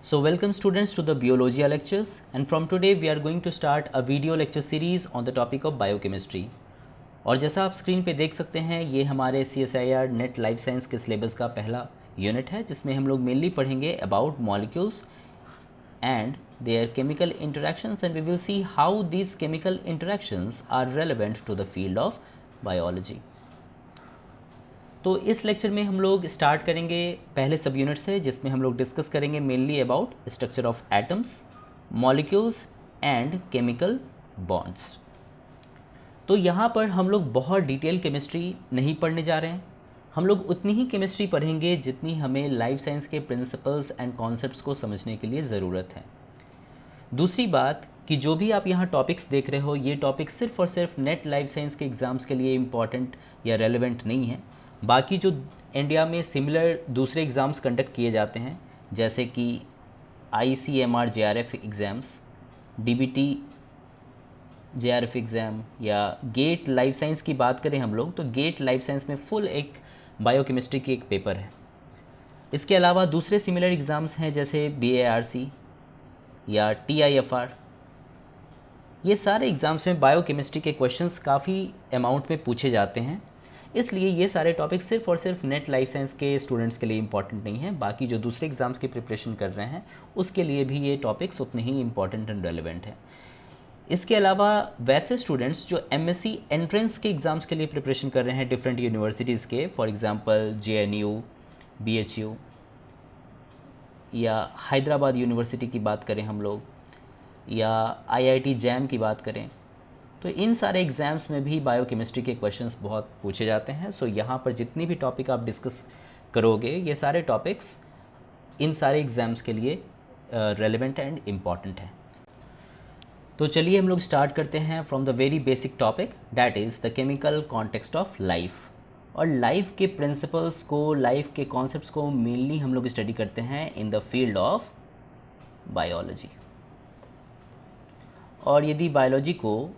So welcome students to the Biology lectures, and from today we are going to start a video lecture series on the topic of biochemistry. और जैसा आप screen पे देख सकते हैं ये हमारे CSIR नेट लाइफ साइंस के सिलेबस का पहला यूनिट है जिसमें हम लोग मेनली पढ़ेंगे about molecules and their chemical interactions, and we will see how these chemical interactions are relevant to the field of biology. तो इस लेक्चर में हम लोग स्टार्ट करेंगे पहले सब यूनिट से जिसमें हम लोग डिस्कस करेंगे mainly about structure of atoms, molecules and chemical bonds. तो यहाँ पर हम लोग बहुत डिटेल केमिस्ट्री नहीं पढ़ने जा रहे हैं, हम लोग उतनी ही केमिस्ट्री पढ़ेंगे जितनी हमें लाइफ साइंस के प्रिंसिपल्स एंड कॉन्सेप्ट्स को समझने के लिए ज़रूरत है। दूसरी बात कि जो भी आप यहाँ टॉपिक्स देख रहे हो ये टॉपिक सिर्फ और सिर्फ नेट लाइफ साइंस के एग्ज़ाम्स के लिए इम्पॉर्टेंट या रेलेवेंट नहीं है। बाकी जो इंडिया में सिमिलर दूसरे एग्ज़ाम्स कंडक्ट किए जाते हैं जैसे कि ICMR JRF exams, DBT JRF exam या गेट लाइफ साइंस की बात करें हम लोग तो गेट लाइफ साइंस में फुल एक बायोकेमिस्ट्री की एक पेपर है। इसके अलावा दूसरे सिमिलर एग्ज़ाम्स हैं जैसे BARC या TIFR। ये सारे एग्ज़ाम्स में बायोकेमिस्ट्री के क्वेश्चंस काफ़ी अमाउंट में पूछे जाते हैं, इसलिए ये सारे टॉपिक सिर्फ और सिर्फ नेट लाइफ साइंस के स्टूडेंट्स के लिए इम्पॉर्टेंट नहीं है। बाकी जो दूसरे एग्ज़ाम्स की प्रिपरेशन कर रहे हैं उसके लिए भी ये टॉपिक्स उतने ही इम्पॉर्टेंट एंड रेलिवेंट हैं। इसके अलावा वैसे स्टूडेंट्स जो MSc एंट्रेंस के एग्ज़ाम्स के लिए प्रिपरेशन कर रहे हैं डिफरेंट यूनिवर्सिटीज़ के, फॉर एग्ज़ाम्पल JNU, BHU या हैदराबाद यूनिवर्सिटी की बात करें हम लोग या IIT JAM की बात करें, तो इन सारे एग्ज़ाम्स में भी बायोकेमिस्ट्री के क्वेश्चंस बहुत पूछे जाते हैं। सो यहाँ पर जितनी भी टॉपिक आप डिस्कस करोगे ये सारे टॉपिक्स इन सारे एग्ज़ाम्स के लिए रेलेवेंट एंड इम्पॉर्टेंट है। तो चलिए हम लोग स्टार्ट करते हैं from the very basic topic that is the chemical context of life. और लाइफ के प्रिंसिपल्स को, लाइफ के कॉन्सेप्ट्स को मेनली हम लोग स्टडी करते हैं in the field of biology. और यदि बायोलॉजी को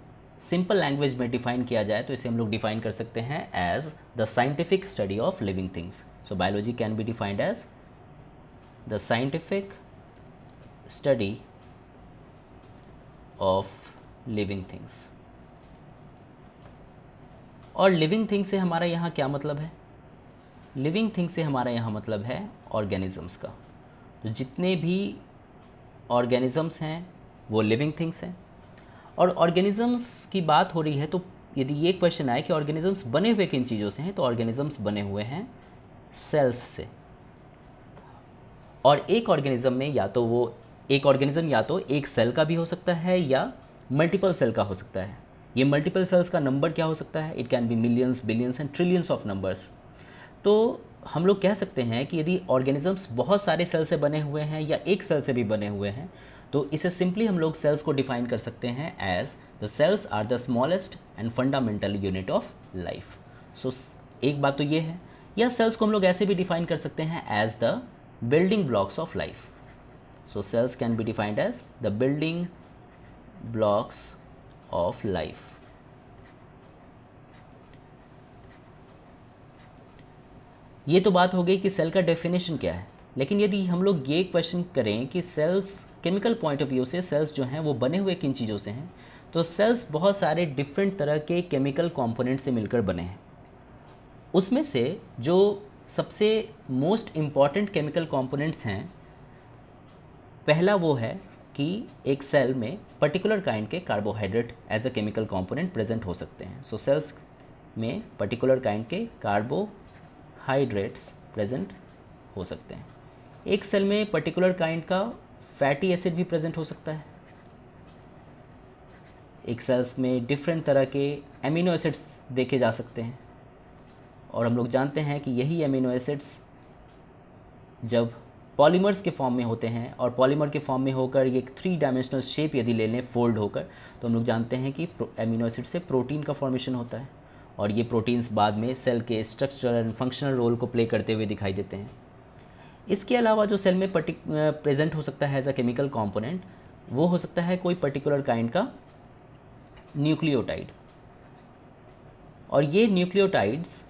सिंपल लैंग्वेज में डिफ़ाइन किया जाए तो इसे हम लोग डिफ़ाइन कर सकते हैं as the scientific study of living things. So biology can be defined as the scientific study of living things. और लिविंग थिंग से हमारा यहाँ क्या मतलब है? लिविंग थिंग से हमारा यहाँ मतलब है ऑर्गेनिजम्स का। तो जितने भी ऑर्गेनिजम्स हैं वो लिविंग थिंग्स हैं। और ऑर्गेनिजम्स की बात हो रही है तो यदि ये क्वेश्चन आए कि ऑर्गेनिजम्स बने हुए किन चीज़ों से हैं, तो ऑर्गेनिजम्स बने हुए हैं सेल्स से। और एक ऑर्गेनिज्म में या तो वो एक ऑर्गेनिज्म या तो एक सेल का भी हो सकता है या मल्टीपल सेल का हो सकता है। ये मल्टीपल सेल्स का नंबर क्या हो सकता है? It can be millions, billions and trillions of numbers. तो हम लोग कह सकते हैं कि यदि ऑर्गेनिजम्स बहुत सारे सेल से बने हुए हैं या एक सेल से भी बने हुए हैं तो इसे सिंपली हम लोग सेल्स को डिफाइन कर सकते हैं as the cells are the smallest and fundamental unit of life. So एक बात तो ये है, या सेल्स को हम लोग ऐसे भी डिफाइन कर सकते हैं as the building blocks of life. So cells can be defined as the building blocks of life. ये तो बात हो गई कि सेल का डेफिनेशन क्या है, लेकिन यदि हम लोग ये क्वेश्चन करें कि cells chemical point of view से सेल्स जो हैं वो बने हुए किन चीज़ों से हैं, तो सेल्स बहुत सारे डिफरेंट तरह के केमिकल कंपोनेंट से मिलकर बने हैं। उसमें से जो सबसे मोस्ट इम्पॉर्टेंट केमिकल कंपोनेंट्स हैं, पहला वो है कि एक सेल में पर्टिकुलर काइंड के carbohydrate as a chemical component present हो सकते हैं। सो सेल्स में पर्टिकुलर काइंड के कार्बोहाइड्रेट्स प्रेजेंट हो सकते हैं। एक सेल में पर्टिकुलर काइंड का फैटी एसिड भी प्रेजेंट हो सकता है। एक सेल्स में डिफरेंट तरह के एमिनो एसिड्स देखे जा सकते हैं। और हम लोग जानते हैं कि यही एमिनो एसिड्स जब पॉलीमर्स के फॉर्म में होते हैं और पॉलीमर के फॉर्म में होकर ये 3 डायमेंशनल शेप यदि ले लें फोल्ड होकर, तो हम लोग जानते हैं कि एमिनो एसिड से प्रोटीन का फॉर्मेशन होता है। और ये प्रोटीन्स बाद में सेल के स्ट्रक्चरल एंड फंक्शनल रोल को प्ले करते हुए दिखाई देते हैं। इसके अलावा जो सेल में प्रेजेंट हो सकता है एज अ केमिकल कंपोनेंट, वो हो सकता है कोई पर्टिकुलर काइंड का न्यूक्लियोटाइड। और ये न्यूक्लियोटाइड्स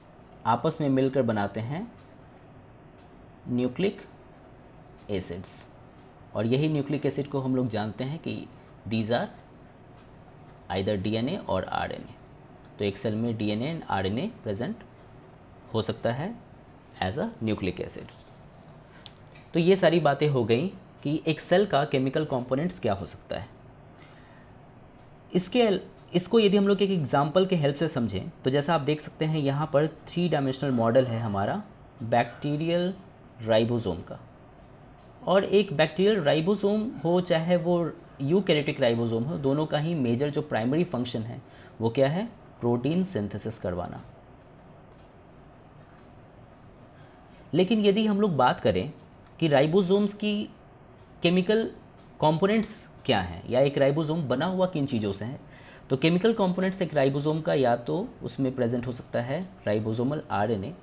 आपस में मिलकर बनाते हैं न्यूक्लिक एसिड्स। और यही न्यूक्लिक एसिड को हम लोग जानते हैं कि दीज आर आइदर डीएनए और आरएनए। तो एक सेल में डीएनए एंड आरएनए प्रेजेंट हो सकता है एज अ न्यूक्लिक एसिड। तो ये सारी बातें हो गई कि एक सेल का केमिकल कंपोनेंट्स क्या हो सकता है। इसको यदि हम लोग एक एग्जांपल के हेल्प से समझें तो जैसा आप देख सकते हैं यहाँ पर 3 डायमेंशनल मॉडल है हमारा बैक्टीरियल राइबोसोम का। और एक बैक्टीरियल राइबोसोम हो चाहे वो यूकैरियोटिक राइबोसोम हो, दोनों का ही मेजर जो प्राइमरी फंक्शन है वो क्या है? प्रोटीन सिंथेसिस करवाना। लेकिन यदि हम लोग बात करें कि राइबोसोम्स की केमिकल कंपोनेंट्स क्या हैं या एक राइबोसोम बना हुआ किन चीज़ों से है, तो केमिकल कंपोनेंट्स एक राइबोसोम का या तो उसमें प्रेजेंट हो सकता है राइबोसोमल आरएनए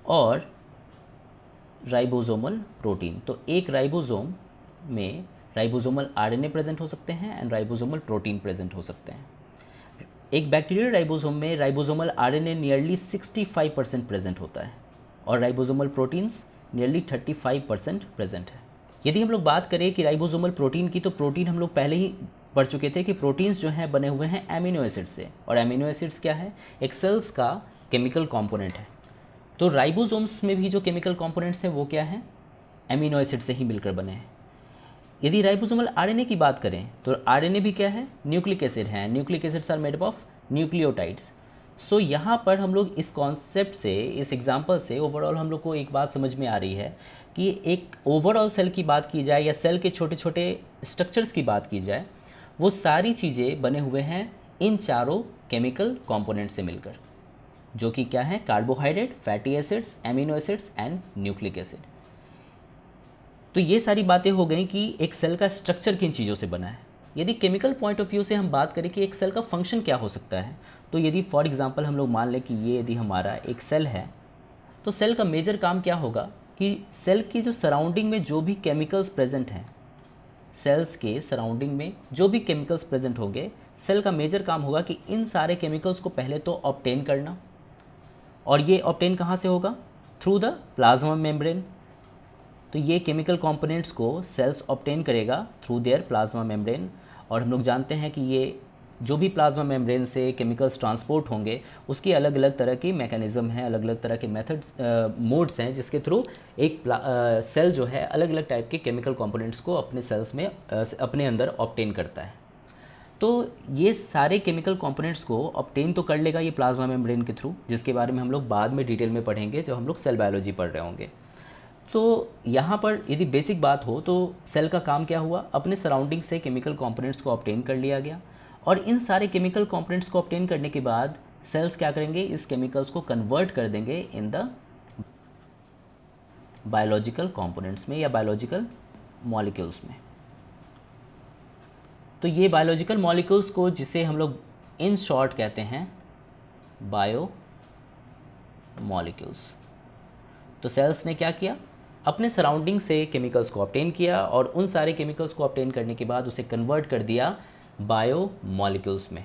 और राइबोसोमल प्रोटीन। तो एक राइबोसोम में राइबोसोमल आरएनए प्रेजेंट हो सकते हैं एंड राइबोसोमल प्रोटीन प्रेजेंट हो सकते हैं। एक बैक्टीरियल राइबोसोम में राइबोसोमल आरएनए नियरली 65% प्रेजेंट होता है और राइबोसोमल प्रोटीन्स नियरली 35% प्रेजेंट है। यदि हम लोग बात करें कि राइबोसोमल प्रोटीन की, तो प्रोटीन हम लोग पहले ही पढ़ चुके थे कि प्रोटीन्स जो हैं बने हुए हैं एमिनो एसिड से, और एमिनो एसिड्स क्या है? एक सेल्स का केमिकल कंपोनेंट है। तो राइबोसोम्स में भी जो केमिकल कंपोनेंट्स हैं वो क्या है? एमिनो एसिड से ही मिलकर बने हैं। यदि राइबोसोमल आरएनए की बात करें तो आरएनए भी क्या है? न्यूक्लिक एसिड है। Nucleic acids are made up of nucleotides. So यहाँ पर हम लोग इस कॉन्सेप्ट से, इस एग्जांपल से ओवरऑल हम लोग को एक बात समझ में आ रही है कि एक ओवरऑल सेल की बात की जाए या सेल के छोटे छोटे स्ट्रक्चर्स की बात की जाए, वो सारी चीज़ें बने हुए हैं इन चारों केमिकल कंपोनेंट से मिलकर, जो कि क्या है? Carbohydrate, fatty acids, amino acids and nucleic acid. तो ये सारी बातें हो गई कि एक सेल का स्ट्रक्चर किन चीज़ों से बना है। यदि केमिकल पॉइंट ऑफ व्यू से हम बात करें कि एक सेल का फंक्शन क्या हो सकता है, तो यदि फॉर एग्जांपल हम लोग मान लें कि ये यदि हमारा एक सेल है, तो सेल का मेजर काम क्या होगा कि सेल की जो सराउंडिंग में जो भी केमिकल्स प्रेजेंट हैं, सेल्स के सराउंडिंग में जो भी केमिकल्स प्रेजेंट होंगे, सेल का मेजर काम होगा कि इन सारे केमिकल्स को पहले तो ऑब्टेन करना। और ये ऑब्टेन कहाँ से होगा? Through the plasma membrane. तो ये केमिकल कंपोनेंट्स को सेल्स ऑब्टेन करेगा थ्रू देयर प्लाज्मा मेम्ब्रेन। और हम लोग जानते हैं कि ये जो भी प्लाज्मा मेम्ब्रेन से केमिकल्स ट्रांसपोर्ट होंगे उसकी अलग अलग तरह की मैकेनिज़्म है, अलग अलग तरह के मेथड्स, मोड्स हैं जिसके थ्रू एक सेल जो है अलग अलग टाइप के केमिकल कंपोनेंट्स को अपने सेल्स में अपने अंदर ऑब्टेन करता है। तो ये सारे केमिकल कंपोनेंट्स को ऑब्टेन तो कर लेगा ये प्लाज्मा मेम्ब्रेन के थ्रू, जिसके बारे में हम लोग बाद में डिटेल में पढ़ेंगे जब हम लोग सेल बायोलॉजी पढ़ रहे होंगे। तो यहाँ पर यदि बेसिक बात हो तो सेल का काम क्या हुआ? अपने सराउंडिंग से केमिकल कंपोनेंट्स को ऑब्टेन कर लिया गया, और इन सारे केमिकल कंपोनेंट्स को ऑब्टेन करने के बाद सेल्स क्या करेंगे? इस केमिकल्स को कन्वर्ट कर देंगे इन द बायोलॉजिकल कंपोनेंट्स में या बायोलॉजिकल मॉलिक्यूल्स में। तो ये बायोलॉजिकल मॉलिक्यूल्स को, जिसे हम लोग इन शॉर्ट कहते हैं बायो मॉलिक्यूल्स। तो सेल्स ने क्या किया? अपने सराउंडिंग से केमिकल्स को ऑब्टेन किया और उन सारे केमिकल्स को ऑब्टेन करने के बाद उसे कन्वर्ट कर दिया बायो मॉलिक्यूल्स में,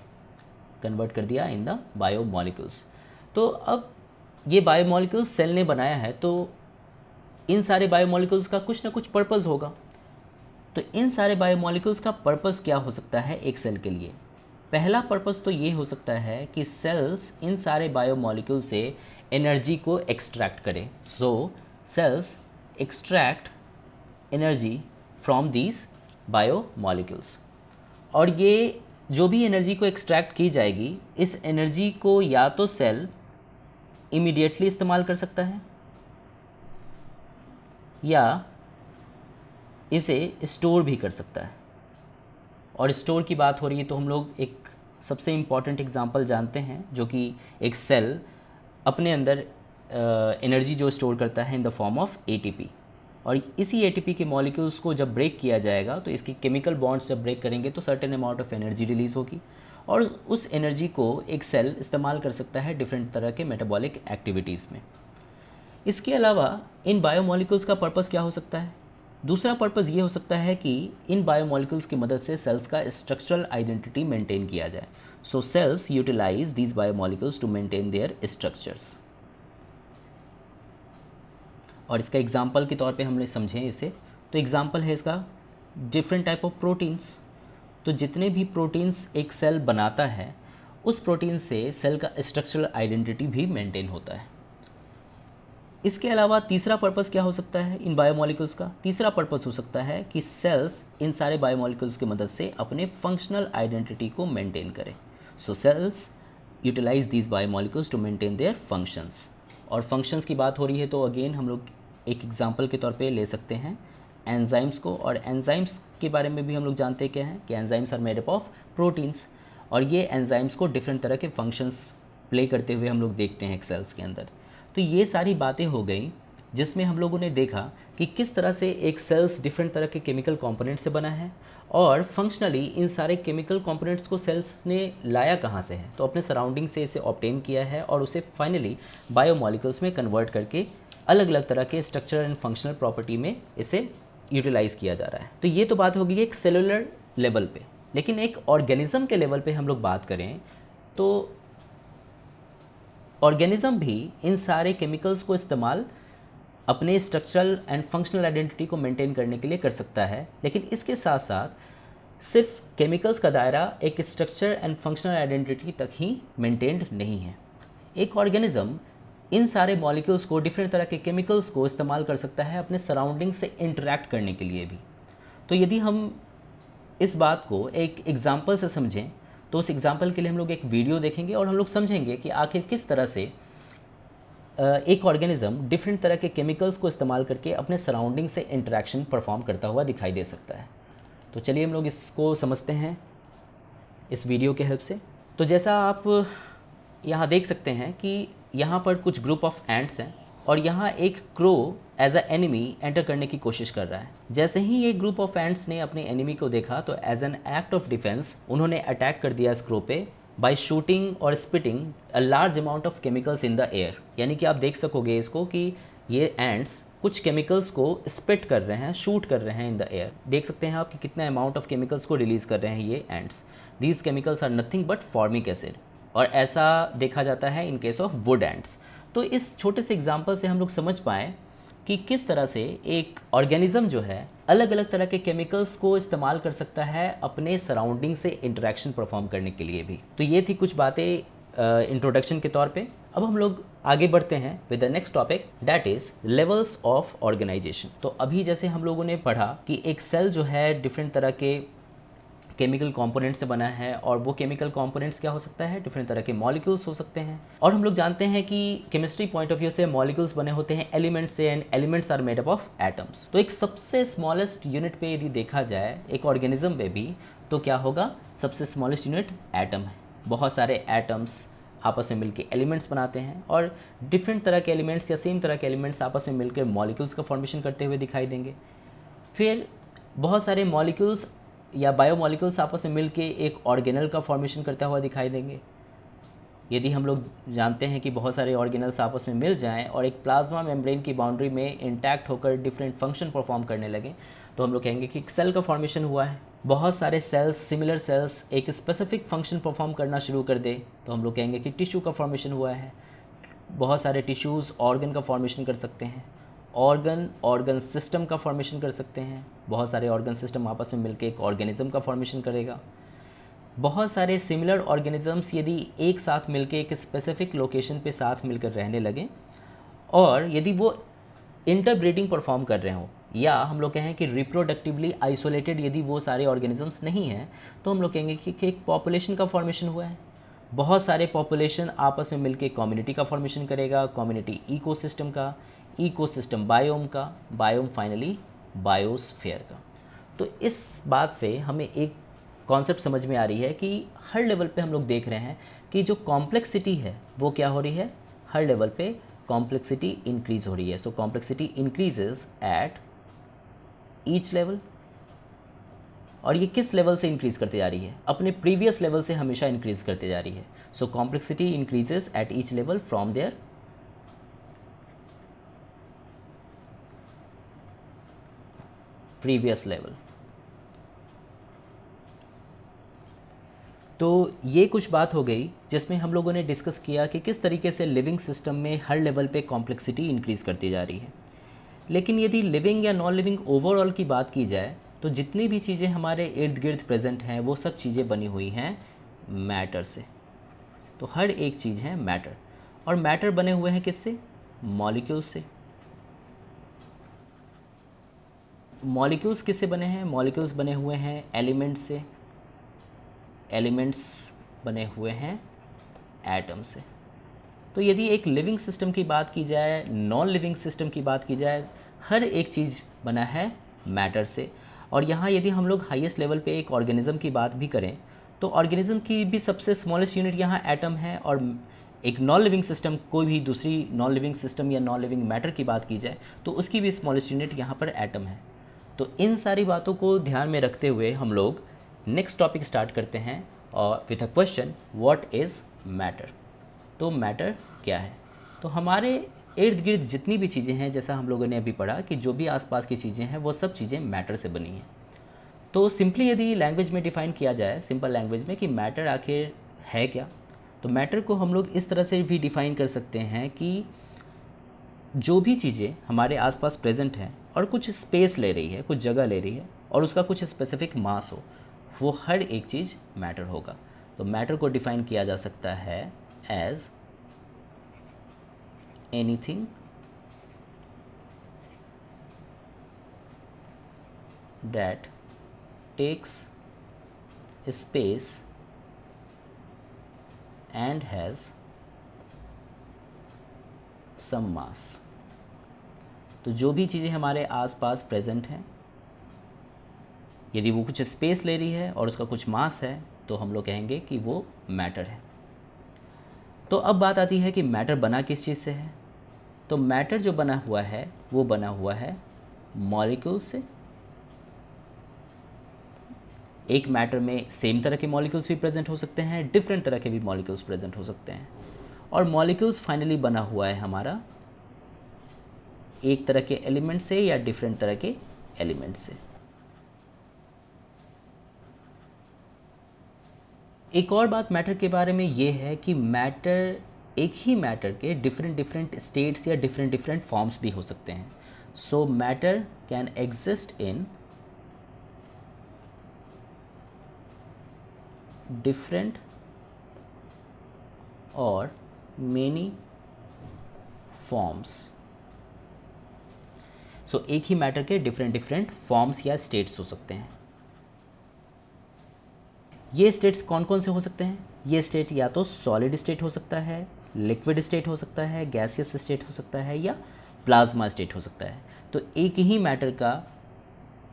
कन्वर्ट कर दिया इन द बायो मॉलिक्यूल्स। तो अब ये बायो मॉलिक्यूल्स सेल ने बनाया है, तो इन सारे बायो मॉलिक्यूल्स का कुछ ना कुछ पर्पस होगा। तो इन सारे बायो मॉलिक्यूल्स का पर्पस क्या हो सकता है एक सेल के लिए? पहला पर्पस तो ये हो सकता है कि सेल्स इन सारे बायो मॉलिक्यूल से एनर्जी को एक्सट्रैक्ट करें। So cells extract energy from these bio molecules, और ये जो भी एनर्जी को एक्सट्रैक्ट की जाएगी, इस एनर्जी को या तो सेल इमीडिएटली इस्तेमाल कर सकता है या इसे स्टोर भी कर सकता है। और स्टोर की बात हो रही है तो हम लोग एक सबसे इम्पॉर्टेंट एग्जांपल जानते हैं, जो कि एक सेल अपने अंदर एनर्जी जो स्टोर करता है in the form of ATP. और इसी एटीपी के मॉलिक्यूल्स को जब ब्रेक किया जाएगा तो इसकी केमिकल बॉन्ड्स जब ब्रेक करेंगे तो certain amount of energy release होगी, और उस एनर्जी को एक सेल इस्तेमाल कर सकता है डिफरेंट तरह के मेटाबॉलिक एक्टिविटीज़ में। इसके अलावा इन बायोमॉलिक्यूल्स का पर्पस क्या हो सकता है? दूसरा पर्पस ये हो सकता है कि इन बायोमॉलिक्यूल्स की मदद से सेल्स का स्ट्रक्चरल आइडेंटिटी मेंटेन किया जाए। So cells utilise these biomolecules to maintain their structures. और इसका एग्जाम्पल के तौर पे हमने समझें इसे तो एग्जांपल है इसका डिफरेंट टाइप ऑफ प्रोटीन्स। तो जितने भी प्रोटीन्स एक सेल बनाता है उस प्रोटीन से सेल का स्ट्रक्चरल आइडेंटिटी भी मेंटेन होता है। इसके अलावा तीसरा पर्पस क्या हो सकता है इन बायोमोलिक्यूल्स का? तीसरा पर्पस हो सकता है कि सेल्स इन सारे बायोमोलिक्यूल्स की मदद से अपने फंक्शनल आइडेंटिटी को मेंटेन करें। So cells utilise these biomolecules to maintain their functions. और फंक्शंस की बात हो रही है तो अगेन हम लोग एक एग्जांपल के तौर पे ले सकते हैं एंजाइम्स को। और एंजाइम्स के बारे में भी हम लोग जानते क्या हैं कि enzymes are made up of proteins, और ये एंजाइम्स को डिफरेंट तरह के फंक्शंस प्ले करते हुए हम लोग देखते हैं सेल्स के अंदर। तो ये सारी बातें हो गई जिसमें हम लोगों ने देखा कि किस तरह से एक सेल्स डिफरेंट तरह के केमिकल कंपोनेंट से बना है, और फंक्शनली इन सारे केमिकल कंपोनेंट्स को सेल्स ने लाया कहाँ से है, तो अपने सराउंडिंग से इसे ऑब्टेन किया है और उसे फाइनली बायोमोलिक्यूल्स में कन्वर्ट करके अलग अलग तरह के स्ट्रक्चरल एंड फंक्शनल प्रॉपर्टी में इसे यूटिलाइज़ किया जा रहा है। तो ये तो बात होगी एक सेलुलर लेवल पे, लेकिन एक ऑर्गेनिज्म के लेवल पे हम लोग बात करें तो ऑर्गेनिज्म भी इन सारे केमिकल्स को इस्तेमाल अपने स्ट्रक्चरल एंड फंक्शनल आइडेंटिटी को मेंटेन करने के लिए कर सकता है। लेकिन इसके साथ साथ सिर्फ केमिकल्स का दायरा एक स्ट्रक्चर एंड फंक्शनल आइडेंटिटी तक ही मेंटेन्ड नहीं है। एक ऑर्गेनिज्म इन सारे मॉलिक्यूल्स को, डिफरेंट तरह के केमिकल्स को इस्तेमाल कर सकता है अपने सराउंडिंग से इंटरेक्ट करने के लिए भी। तो यदि हम इस बात को एक एग्जाम्पल से समझें तो उस एग्जाम्पल के लिए हम लोग एक वीडियो देखेंगे और हम लोग समझेंगे कि आखिर किस तरह से एक ऑर्गेनिज्म डिफरेंट तरह के केमिकल्स को इस्तेमाल करके अपने सराउंडिंग से इंटरेक्शन परफॉर्म करता हुआ दिखाई दे सकता है। तो चलिए हम लोग इसको समझते हैं इस वीडियो के हेल्प से। तो जैसा आप यहाँ देख सकते हैं कि यहाँ पर कुछ ग्रुप ऑफ एंट्स हैं और यहाँ एक crow as a enemy enter करने की कोशिश कर रहा है। जैसे ही ये ग्रुप ऑफ एंट्स ने अपने एनिमी को देखा तो as an act of defence उन्होंने अटैक कर दिया इस क्रो पे बाय शूटिंग और spitting a large amount of chemicals in the air. यानी कि आप देख सकोगे इसको कि ये एंट्स कुछ केमिकल्स को स्पिट कर रहे हैं, शूट कर रहे हैं इन द एयर। देख सकते हैं आप कि कितना अमाउंट ऑफ केमिकल्स को रिलीज़ कर रहे हैं ये ants. These chemicals are nothing but formic acid, और ऐसा देखा जाता है in case of wood ants. तो इस छोटे से एग्जाम्पल से हम लोग समझ पाएँ कि किस तरह से एक ऑर्गेनिज्म जो है अलग अलग तरह के केमिकल्स को इस्तेमाल कर सकता है अपने सराउंडिंग से इंटरेक्शन परफॉर्म करने के लिए भी। तो ये थी कुछ बातें इंट्रोडक्शन के तौर पे। अब हम लोग आगे बढ़ते हैं with the next topic, that is levels of organisation. तो अभी जैसे हम लोगों ने पढ़ा कि एक सेल जो है डिफरेंट तरह के केमिकल कंपोनेंट्स से बना है, और वो केमिकल कंपोनेंट्स क्या हो सकता है, डिफरेंट तरह के मॉलिक्यूल्स हो सकते हैं। और हम लोग जानते हैं कि केमिस्ट्री पॉइंट ऑफ व्यू से मॉलिक्यूल्स बने होते हैं एलिमेंट्स से, and elements are made up of atoms. तो एक सबसे स्मॉलेस्ट यूनिट पे यदि देखा जाए एक ऑर्गेनिज्म पे भी, तो क्या होगा, सबसे स्मॉलेस्ट यूनिट एटम है। बहुत सारे एटम्स आपस में मिलकर एलिमेंट्स बनाते हैं, और डिफरेंट तरह के एलिमेंट्स या सेम तरह के एलिमेंट्स आपस में मिलकर मॉलिक्यूल्स का फॉर्मेशन करते हुए दिखाई देंगे। फिर बहुत सारे मॉलिक्यूल्स या बायोमॉलिक्यूल्स आपस में मिलके एक ऑर्गेनल का फॉर्मेशन करता हुआ दिखाई देंगे। यदि हम लोग जानते हैं कि बहुत सारे ऑर्गेनल्स आपस में मिल जाएं और एक प्लाज्मा मेम्ब्रेन की बाउंड्री में इंटैक्ट होकर डिफरेंट फंक्शन परफॉर्म करने लगें, तो हम लोग कहेंगे कि एक सेल का फॉर्मेशन हुआ है। बहुत सारे सेल्स, सिमिलर सेल्स एक स्पेसिफिक फंक्शन परफॉर्म करना शुरू कर दे तो हम लोग कहेंगे कि टिश्यू का फॉर्मेशन हुआ है। बहुत सारे टिश्यूज़ ऑर्गन का फॉर्मेशन कर सकते हैं, ऑर्गन सिस्टम का फॉर्मेशन कर सकते हैं। बहुत सारे ऑर्गन सिस्टम आपस में मिलकर एक ऑर्गेनिज्म का फॉर्मेशन करेगा। बहुत सारे सिमिलर ऑर्गेनिजम्स यदि एक साथ मिलकर एक स्पेसिफिक लोकेशन पे साथ मिलकर रहने लगें, और यदि वो इंटरब्रीडिंग परफॉर्म कर रहे हों, या हम लोग कहें कि रिप्रोडक्टिवली आइसोलेटेड यदि वो सारे ऑर्गेनिजम्स नहीं हैं, तो हम लोग कहेंगे कि एक पॉपुलेशन का फॉर्मेशन हुआ है। बहुत सारे पॉपुलेशन आपस में मिलकर कम्युनिटी का फॉर्मेशन करेगा, कम्युनिटी इकोसिस्टम का, इकोसिस्टम बायोम का, बायोम फाइनली बायोस्फीयर का। तो इस बात से हमें एक कॉन्सेप्ट समझ में आ रही है कि हर लेवल पे हम लोग देख रहे हैं कि जो कॉम्प्लेक्सिटी है वो क्या हो रही है, हर लेवल पे कॉम्प्लेक्सिटी इंक्रीज हो रही है। So complexity increases at each level. और ये किस लेवल से इंक्रीज करते जा रही है, अपने प्रीवियस लेवल से हमेशा इंक्रीज करते जा रही है। So complexity increases at each level from their previous level. तो ये कुछ बात हो गई जिसमें हम लोगों ने डिस्कस किया कि किस तरीके से लिविंग सिस्टम में हर लेवल पे कॉम्प्लेक्सिटी इंक्रीज़ करती जा रही है। लेकिन यदि लिविंग या नॉन लिविंग ओवरऑल की बात की जाए तो जितनी भी चीज़ें हमारे इर्द गिर्द प्रेजेंट हैं वो सब चीज़ें बनी हुई हैं मैटर से। तो हर एक चीज़ है मैटर, और मैटर बने हुए हैं किससे? मॉलिक्यूल्स से। मॉलिक्यूल्स किससे बने हैं? मॉलिक्यूल्स बने हुए हैं एलिमेंट्स से, एलिमेंट्स बने हुए हैं एटम से। तो यदि एक लिविंग सिस्टम की बात की जाए, नॉन लिविंग सिस्टम की बात की जाए, हर एक चीज़ बना है मैटर से। और यहाँ यदि हम लोग हाईएस्ट लेवल पे एक ऑर्गेनिज्म की बात भी करें तो ऑर्गेनिज्म की भी सबसे स्मॉलेस्ट यूनिट यहाँ एटम है, और एक नॉन लिविंग सिस्टम, कोई भी दूसरी नॉन लिविंग सिस्टम या नॉन लिविंग मैटर की बात की जाए तो उसकी भी स्मॉलेस्ट यूनिट यहाँ पर एटम है। तो इन सारी बातों को ध्यान में रखते हुए हम लोग नेक्स्ट टॉपिक स्टार्ट करते हैं और with a question, what is matter. तो मैटर क्या है? तो हमारे इर्द गिर्द जितनी भी चीज़ें हैं, जैसा हम लोगों ने अभी पढ़ा कि जो भी आसपास की चीज़ें हैं वो सब चीज़ें मैटर से बनी हैं। तो सिंपली यदि लैंग्वेज में डिफ़ाइन किया जाए, सिंपल लैंग्वेज में, कि मैटर आखिर है क्या, तो मैटर को हम लोग इस तरह से भी डिफ़ाइन कर सकते हैं कि जो भी चीज़ें हमारे आसपास प्रेजेंट हैं और कुछ स्पेस ले रही है, कुछ जगह ले रही है, और उसका कुछ स्पेसिफिक मास हो, वो हर एक चीज़ मैटर होगा। तो मैटर को डिफ़ाइन किया जा सकता है as anything that takes space and has some mass. तो जो भी चीज़ें हमारे आसपास प्रेजेंट हैं, यदि वो कुछ स्पेस ले रही है और उसका कुछ मास है तो हम लोग कहेंगे कि वो मैटर है। तो अब बात आती है कि मैटर बना किस चीज़ से है। तो मैटर जो बना हुआ है वो बना हुआ है मॉलिक्यूल्स से। एक मैटर में सेम तरह के मॉलिक्यूल्स भी प्रेजेंट हो सकते हैं, डिफरेंट तरह के भी मॉलिक्यूल्स प्रेजेंट हो सकते हैं, और मॉलिक्यूल्स फाइनली बना हुआ है हमारा एक तरह के एलिमेंट से या डिफरेंट तरह के एलिमेंट से। एक और बात मैटर के बारे में ये है कि मैटर, एक ही मैटर के डिफरेंट स्टेट्स या डिफरेंट फॉर्म्स भी हो सकते हैं। सो matter can exist in different और मेनी फॉर्म्स। सो एक ही मैटर के डिफरेंट फॉर्म्स या स्टेट्स हो सकते हैं। ये स्टेट्स कौन कौन से हो सकते हैं? ये स्टेट या तो सॉलिड स्टेट हो सकता है, लिक्विड स्टेट हो सकता है, गैसियस स्टेट हो सकता है, या प्लाज्मा स्टेट हो सकता है। तो एक ही मैटर का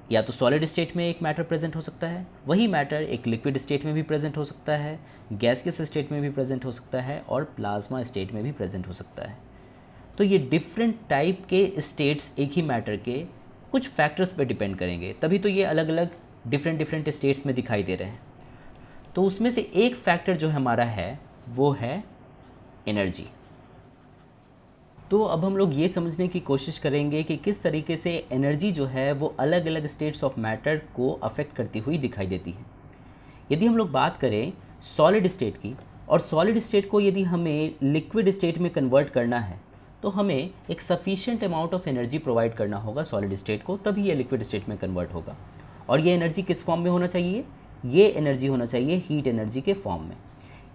या तो सॉलिड स्टेट में एक मैटर प्रेजेंट हो सकता है, वही मैटर एक लिक्विड स्टेट में भी प्रेजेंट हो सकता है, गैसियस स्टेट में भी प्रेजेंट हो सकता है, और प्लाज्मा स्टेट में भी प्रेजेंट हो सकता है। तो ये डिफरेंट टाइप के स्टेट्स एक ही मैटर के कुछ फैक्टर्स पे डिपेंड करेंगे, तभी तो ये अलग अलग डिफरेंट स्टेट्स में दिखाई दे रहे हैं। तो उसमें से एक फैक्टर जो हमारा है वो है एनर्जी। तो अब हम लोग ये समझने की कोशिश करेंगे कि किस तरीके से एनर्जी जो है वो अलग अलग स्टेट्स ऑफ मैटर को अफेक्ट करती हुई दिखाई देती है। यदि हम लोग बात करें सॉलिड स्टेट की, और सॉलिड स्टेट को यदि हमें लिक्विड स्टेट में कन्वर्ट करना है तो हमें एक sufficient amount of energy provide करना होगा सॉलिड स्टेट को, तभी ये लिक्विड स्टेट में कन्वर्ट होगा। और ये एनर्जी किस फॉर्म में होना चाहिए? ये एनर्जी होना चाहिए हीट एनर्जी के फॉर्म में।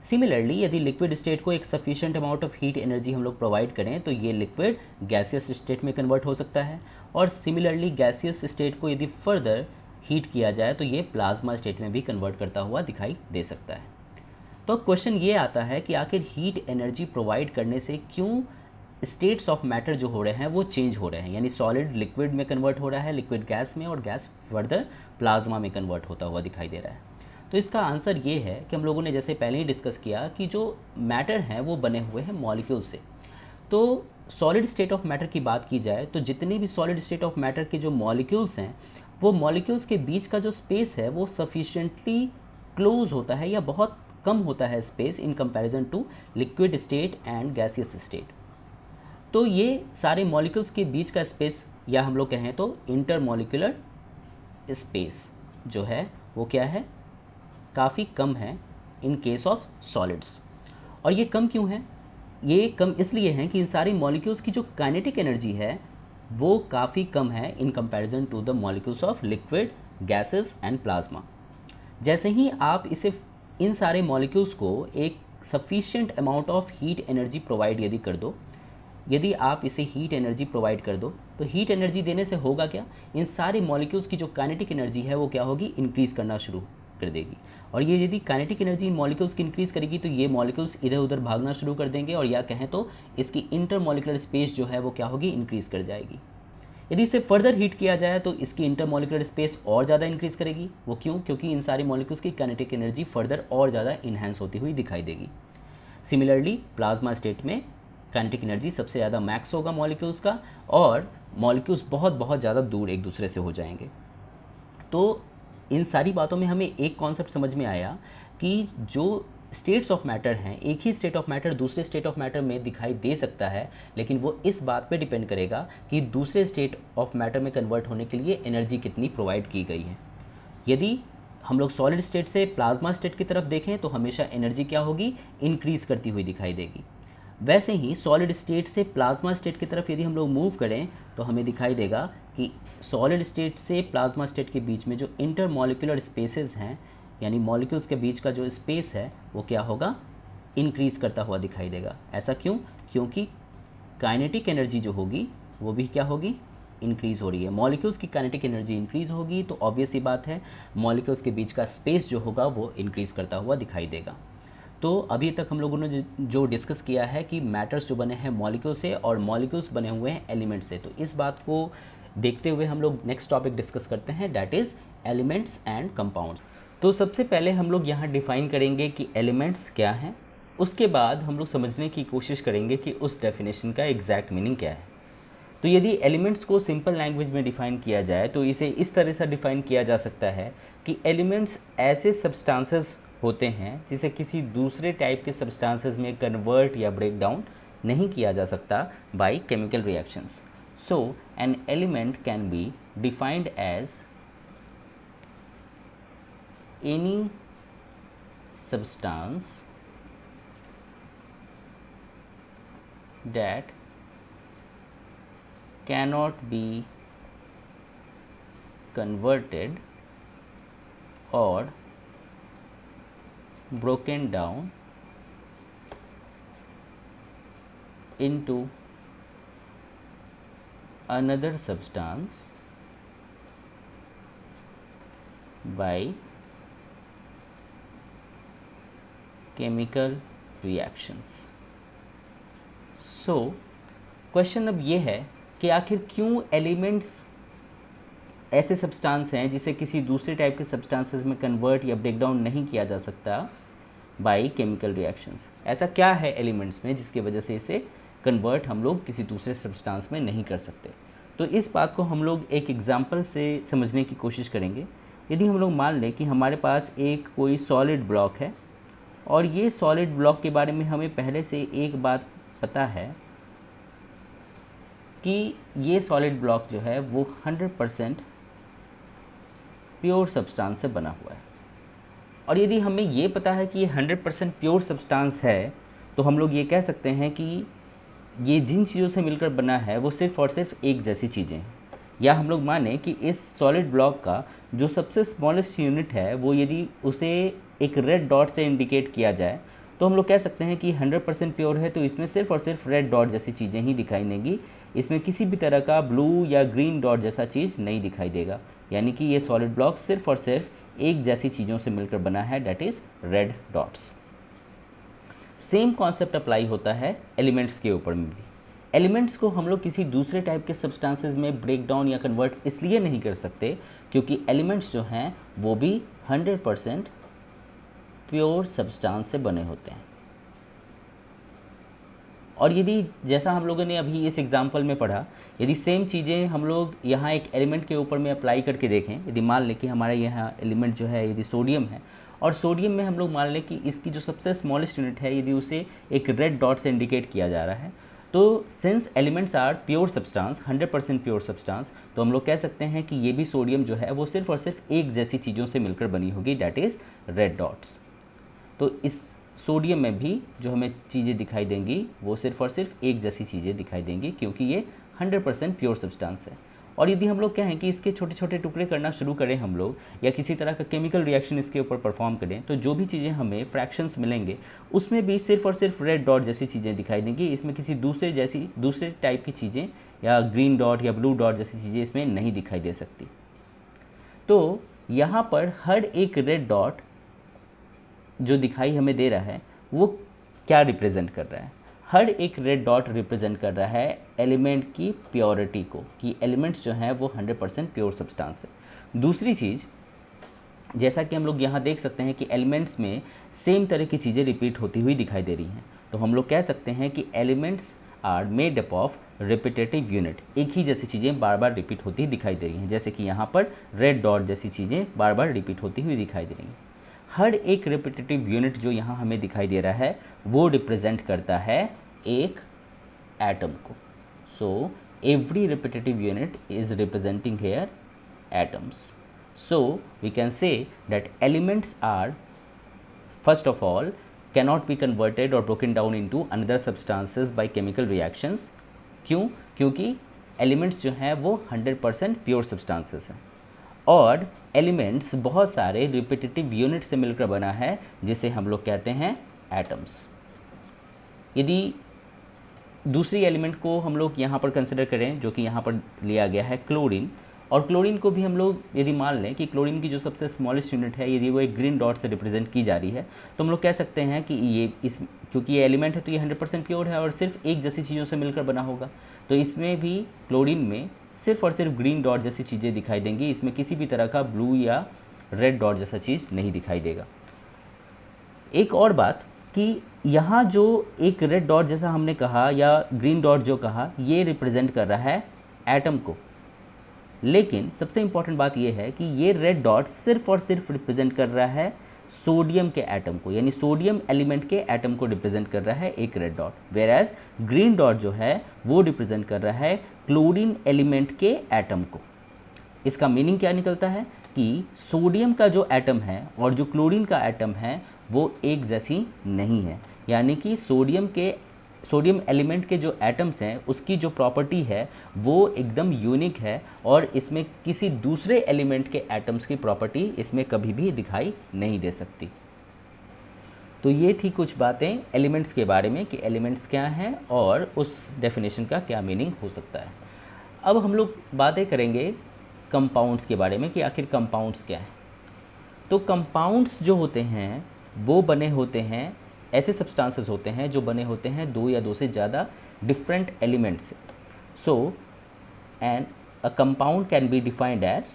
सिमिलरली यदि लिक्विड स्टेट को एक sufficient amount of heat energy हम लोग प्रोवाइड करें तो ये लिक्विड गैसियस स्टेट में कन्वर्ट हो सकता है, और सिमिलरली गैसियस स्टेट को यदि फर्दर हीट किया जाए तो ये प्लाज्मा स्टेट में भी कन्वर्ट करता हुआ दिखाई दे सकता है। तो क्वेश्चन ये आता है कि आखिर हीट एनर्जी प्रोवाइड करने से क्यों स्टेट्स ऑफ मैटर जो हो रहे हैं वो चेंज हो रहे हैं, यानी सॉलिड लिक्विड में कन्वर्ट हो रहा है, लिक्विड गैस में, और गैस फर्दर प्लाज्मा में कन्वर्ट होता हुआ दिखाई दे रहा है। तो इसका आंसर ये है कि हम लोगों ने जैसे पहले ही डिस्कस किया कि जो मैटर हैं वो बने हुए हैं मॉलिक्यूल से। तो सॉलिड स्टेट ऑफ मैटर की बात की जाए तो जितने भी सॉलिड स्टेट ऑफ मैटर के जो मॉलिक्यूल्स हैं वो मॉलिक्यूल्स के बीच का जो स्पेस है वो सफिशिएंटली क्लोज होता है या बहुत कम होता है space in comparison to liquid state and gaseous state. तो ये सारे मॉलिक्यूल्स के बीच का स्पेस, या हम लोग कहें तो इंटरमॉलिक्यूलर स्पेस जो है वो क्या है, काफ़ी कम है इन केस ऑफ सॉलिड्स। और ये कम क्यों है? ये कम इसलिए है कि इन सारे मॉलिक्यूल्स की जो काइनेटिक एनर्जी है वो काफ़ी कम है in comparison to the molecules of liquid, gases and plasma. जैसे ही आप इसे इन सारे मॉलिक्यूल्स को एक sufficient amount of heat energy provide यदि कर दो, यदि आप इसे हीट एनर्जी प्रोवाइड कर दो, तो हीट एनर्जी देने से होगा क्या, इन सारे मॉलिक्यूल्स की जो काइनेटिक एनर्जी है वो क्या होगी, इंक्रीज़ करना शुरू कर देगी। और ये यदि काइनेटिक एनर्जी इन मॉलिक्यूल्स की इंक्रीज़ करेगी तो ये मॉलिक्यूल्स इधर उधर भागना शुरू कर देंगे, और या कहें तो इसकी इंटरमॉलिक्यूलर स्पेस जो है वो क्या होगी, इंक्रीज़ कर जाएगी। यदि इसे फर्दर हीट किया जाए तो इसकी इंटरमॉलिक्यूलर स्पेस और ज़्यादा इंक्रीज़ करेगी। वो क्यों? क्योंकि इन सारी मॉलिक्यूल्स की काइनेटिक एनर्जी फर्दर और ज़्यादा इन्हेंस होती हुई दिखाई देगी। सिमिलरली प्लाज्मा स्टेट में काइनेटिक एनर्जी सबसे ज़्यादा मैक्स होगा मॉलिक्यूल्स का, और मॉलिक्यूल्स बहुत बहुत ज़्यादा दूर एक दूसरे से हो जाएंगे। तो इन सारी बातों में हमें एक कॉन्सेप्ट समझ में आया कि जो स्टेट्स ऑफ मैटर हैं, एक ही स्टेट ऑफ मैटर दूसरे स्टेट ऑफ मैटर में दिखाई दे सकता है, लेकिन वो इस बात पे डिपेंड करेगा कि दूसरे स्टेट ऑफ मैटर में कन्वर्ट होने के लिए एनर्जी कितनी प्रोवाइड की गई है। यदि हम लोग सॉलिड स्टेट से प्लाज्मा स्टेट की तरफ देखें तो हमेशा एनर्जी क्या होगी, इंक्रीज़ करती हुई दिखाई देगी। वैसे ही सॉलिड स्टेट से प्लाज्मा स्टेट की तरफ यदि हम लोग मूव करें तो हमें दिखाई देगा कि सॉलिड स्टेट से प्लाज्मा स्टेट के बीच में जो इंटरमॉलिक्यूलर स्पेसेस हैं, यानी मॉलिक्यूल्स के बीच का जो स्पेस है वो क्या होगा, इंक्रीज़ करता हुआ दिखाई देगा। ऐसा क्यों? क्योंकि काइनेटिक एनर्जी जो होगी वो भी क्या होगी, इंक्रीज़ हो रही है। मॉलिक्यूल्स की काइनेटिक एनर्जी इंक्रीज़ होगी तो ऑब्वियस ही बात है मॉलिक्यूल्स के बीच का स्पेस जो होगा वो इंक्रीज़ करता हुआ दिखाई देगा। तो अभी तक हम लोगों ने जो डिस्कस किया है कि मैटर्स जो बने हैं मॉलिक्यूल से और मॉलिक्यूल्स बने हुए हैं एलिमेंट से, तो इस बात को देखते हुए हम लोग नेक्स्ट टॉपिक डिस्कस करते हैं, that is elements and compounds. तो सबसे पहले हम लोग यहाँ डिफ़ाइन करेंगे कि एलिमेंट्स क्या हैं, उसके बाद हम लोग समझने की कोशिश करेंगे कि उस डेफिनेशन का एग्जैक्ट मीनिंग क्या है। तो यदि एलिमेंट्स को सिंपल लैंग्वेज में डिफ़ाइन किया जाए तो इसे इस तरह से डिफ़ाइन किया जा सकता है कि एलिमेंट्स ऐसे सब्सटेंसेस होते हैं जिसे किसी दूसरे टाइप के सब्सटेंसेस में कन्वर्ट या ब्रेक डाउन नहीं किया जा सकता by chemical reactions. So an element can be defined as any substance that cannot be converted or broken down into another substance by chemical reactions। So question अब ये है कि आखिर क्यों एलिमेंट्स ऐसे सब्सटेंस हैं जिसे किसी दूसरे टाइप के सब्सटेंसेस में कन्वर्ट या ब्रेक डाउन नहीं किया जा सकता बाय केमिकल रिएक्शंस। ऐसा क्या है एलिमेंट्स में जिसकी वजह से इसे कन्वर्ट हम लोग किसी दूसरे सब्सटेंस में नहीं कर सकते। तो इस बात को हम लोग एक एग्जांपल से समझने की कोशिश करेंगे। यदि हम लोग मान लें कि हमारे पास एक कोई सॉलिड ब्लॉक है और ये सॉलिड ब्लॉक के बारे में हमें पहले से एक बात पता है कि ये सॉलिड ब्लॉक जो है वो 100% प्योर सब्सटेंस से बना हुआ है। और यदि हमें ये पता है कि ये 100% प्योर सब्सटेंस है तो हम लोग ये कह सकते हैं कि ये जिन चीज़ों से मिलकर बना है वो सिर्फ़ और सिर्फ एक जैसी चीज़ें हैं। या हम लोग माने कि इस सॉलिड ब्लॉक का जो सबसे स्मॉलेस्ट यूनिट है वो यदि उसे एक रेड डॉट से इंडिकेट किया जाए तो हम लोग कह सकते हैं कि 100% प्योर है, तो इसमें सिर्फ और सिर्फ रेड डॉट जैसी चीज़ें ही दिखाई देंगी, इसमें किसी भी तरह का ब्लू या ग्रीन डॉट जैसा चीज़ नहीं दिखाई देगा। यानी कि ये सॉलिड ब्लॉक सिर्फ और सिर्फ एक जैसी चीज़ों से मिलकर बना है, that is red dots. Same concept apply होता है एलिमेंट्स के ऊपर में भी। एलिमेंट्स को हम लोग किसी दूसरे टाइप के सब्सटेंसेस में ब्रेक डाउन या कन्वर्ट इसलिए नहीं कर सकते क्योंकि एलिमेंट्स जो हैं वो भी 100% प्योर सब्सटेंस से बने होते हैं। और यदि जैसा हम लोगों ने अभी इस एग्जांपल में पढ़ा, यदि सेम चीज़ें हम लोग यहाँ एक एलिमेंट के ऊपर में अप्लाई करके देखें, यदि मान लें कि हमारा यहाँ एलिमेंट जो है यदि सोडियम है और सोडियम में हम लोग मान लें कि इसकी जो सबसे स्मॉलेस्ट यूनिट है यदि उसे एक रेड डॉट से इंडिकेट किया जा रहा है, तो since elements are pure substance, 100% pure substance, तो हम लोग कह सकते हैं कि ये भी सोडियम जो है वो सिर्फ और सिर्फ एक जैसी चीज़ों से मिलकर बनी होगी, डैट इज़ रेड डॉट्स। तो इस सोडियम में भी जो हमें चीज़ें दिखाई देंगी वो सिर्फ और सिर्फ एक जैसी चीज़ें दिखाई देंगी क्योंकि ये 100% प्योर सब्सटेंस है। और यदि हम लोग क्या है कि इसके छोटे छोटे टुकड़े करना शुरू करें हम लोग, या किसी तरह का केमिकल रिएक्शन इसके ऊपर परफॉर्म करें, तो जो भी चीज़ें हमें फ्रैक्शंस मिलेंगे उसमें भी सिर्फ और सिर्फ रेड डॉट जैसी चीज़ें दिखाई देंगी। इसमें किसी दूसरे टाइप की चीज़ें या ग्रीन डॉट या ब्लू डॉट जैसी चीज़ें इसमें नहीं दिखाई दे सकती। तो यहाँ पर हर एक रेड डॉट जो दिखाई हमें दे रहा है वो क्या रिप्रेजेंट कर रहा है? हर एक रेड डॉट रिप्रेजेंट कर रहा है एलिमेंट की प्योरिटी को, कि एलिमेंट्स जो हैं वो 100% प्योर सब्सटेंस है। दूसरी चीज़, जैसा कि हम लोग यहाँ देख सकते हैं कि एलिमेंट्स में सेम तरह की चीज़ें रिपीट होती हुई दिखाई दे रही हैं, तो हम लोग कह सकते हैं कि elements are made up of repetitive unit. एक ही जैसी चीज़ें बार बार रिपीट होती दिखाई दे रही हैं, जैसे कि यहाँ पर रेड डॉट जैसी चीज़ें बार बार रिपीट होती हुई दिखाई दे रही हैं। हर एक रिपीटेटिव यूनिट जो यहाँ हमें दिखाई दे रहा है वो रिप्रेजेंट करता है एक एटम को। So every repetitive unit is representing their atoms. So we can say that elements are first of all cannot be converted or broken down into another substances by chemical reactions। क्यों? क्योंकि elements जो हैं वो 100% pure substances हैं, और elements बहुत सारे repetitive unit से मिलकर बना है, जिसे हम लोग कहते हैं एटम्स। यदि दूसरी एलिमेंट को हम लोग यहाँ पर कंसिडर करें, जो कि यहाँ पर लिया गया है क्लोरीन, और क्लोरीन को भी हम लोग यदि मान लें कि क्लोरीन की जो सबसे स्मॉलेस्ट यूनिट है, यदि वो एक ग्रीन डॉट से रिप्रेजेंट की जा रही है, तो हम लोग कह सकते हैं कि क्योंकि ये एलिमेंट है तो ये 100% प्योर है और सिर्फ एक जैसी चीज़ों से मिलकर बना होगा, तो इसमें भी क्लोरीन में सिर्फ और सिर्फ ग्रीन डॉट जैसी चीज़ें दिखाई देंगी। इसमें किसी भी तरह का ब्लू या रेड डॉट जैसा चीज़ नहीं दिखाई देगा। एक और बात कि यहाँ जो एक रेड डॉट जैसा हमने कहा या ग्रीन डॉट जो कहा, ये रिप्रेजेंट कर रहा है एटम को, लेकिन सबसे इम्पॉर्टेंट बात यह है कि ये रेड डॉट सिर्फ और सिर्फ रिप्रेजेंट कर रहा है सोडियम के एटम को, यानी सोडियम एलिमेंट के एटम को रिप्रेजेंट कर रहा है एक red dot, whereas green dot जो है वो रिप्रेजेंट कर रहा है क्लोरीन एलिमेंट के एटम को। इसका मीनिंग क्या निकलता है कि सोडियम का जो एटम है और जो क्लोरीन का एटम है वो एक जैसी नहीं है, यानी कि सोडियम एलिमेंट के जो एटम्स हैं उसकी जो प्रॉपर्टी है वो एकदम यूनिक है, और इसमें किसी दूसरे एलिमेंट के एटम्स की प्रॉपर्टी इसमें कभी भी दिखाई नहीं दे सकती। तो ये थी कुछ बातें एलिमेंट्स के बारे में कि एलिमेंट्स क्या हैं और उस डेफिनेशन का क्या मीनिंग हो सकता है। अब हम लोग बातें करेंगे कंपाउंड्स के बारे में कि आखिर कंपाउंड्स क्या है। तो कंपाउंड्स जो होते हैं वो बने होते हैं, ऐसे सब्सटेंसेस होते हैं जो बने होते हैं दो या दो से ज़्यादा डिफरेंट एलिमेंट्स से। So and a compound can be defined as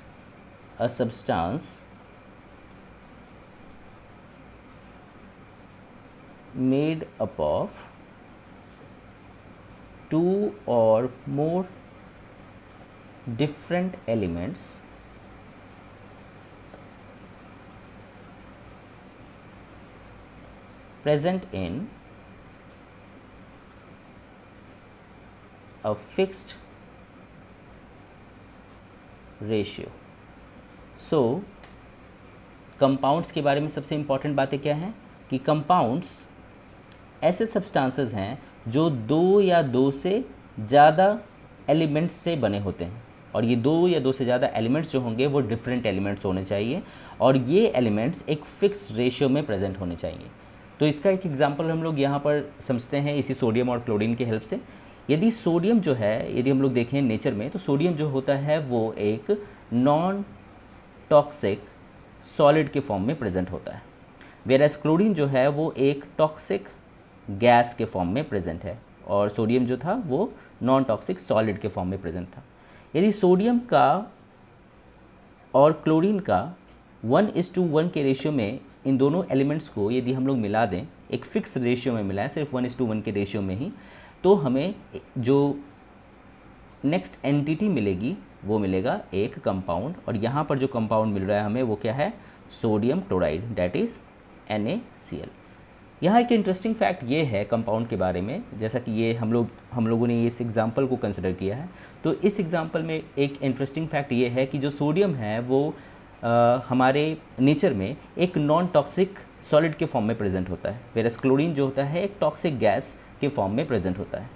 a substance made up of two or more different elements present in a fixed ratio। So compounds के बारे में सबसे इम्पॉर्टेंट बातें क्या हैं कि कंपाउंड्स ऐसे सब्सटेंसेस हैं जो दो या दो से ज़्यादा एलिमेंट्स से बने होते हैं, और ये दो या दो से ज़्यादा एलिमेंट्स जो होंगे वो डिफरेंट एलिमेंट्स होने चाहिए, और ये एलिमेंट्स एक फिक्स रेशियो में प्रेजेंट होने चाहिए। तो इसका एक एग्जांपल हम लोग यहाँ पर समझते हैं इसी सोडियम और क्लोरीन की हेल्प से। यदि सोडियम जो है, यदि हम लोग देखें नेचर में, तो सोडियम जो होता है वो एक नॉन टॉक्सिक सॉलिड के फॉर्म में प्रेजेंट होता है, वेयरएज क्लोरीन जो है वो एक टॉक्सिक गैस के फॉर्म में प्रेजेंट है, और सोडियम जो था वो नॉन टॉक्सिक सॉलिड के फॉर्म में प्रेजेंट था। यदि सोडियम का और क्लोरीन का 1:1 के रेशियो में इन दोनों एलिमेंट्स को यदि हम लोग मिला दें, एक फिक्स रेशियो में मिलाएं, सिर्फ 1:1 के रेशियो में ही, तो हमें जो नेक्स्ट एंटिटी मिलेगी वो मिलेगा एक कंपाउंड, और यहाँ पर जो कंपाउंड मिल रहा है हमें वो क्या है, sodium chloride, that is NaCl। यहाँ एक इंटरेस्टिंग फैक्ट ये है कंपाउंड के बारे में, जैसा कि ये हम लोगों ने इस एग्जांपल को कंसिडर किया है, तो इस एग्जांपल में एक इंटरेस्टिंग फैक्ट ये है कि जो सोडियम है वो हमारे नेचर में एक नॉन टॉक्सिक सॉलिड के फॉर्म में प्रेजेंट होता है, वेरस क्लोरीन जो होता है एक टॉक्सिक गैस के फॉर्म में प्रेजेंट होता है।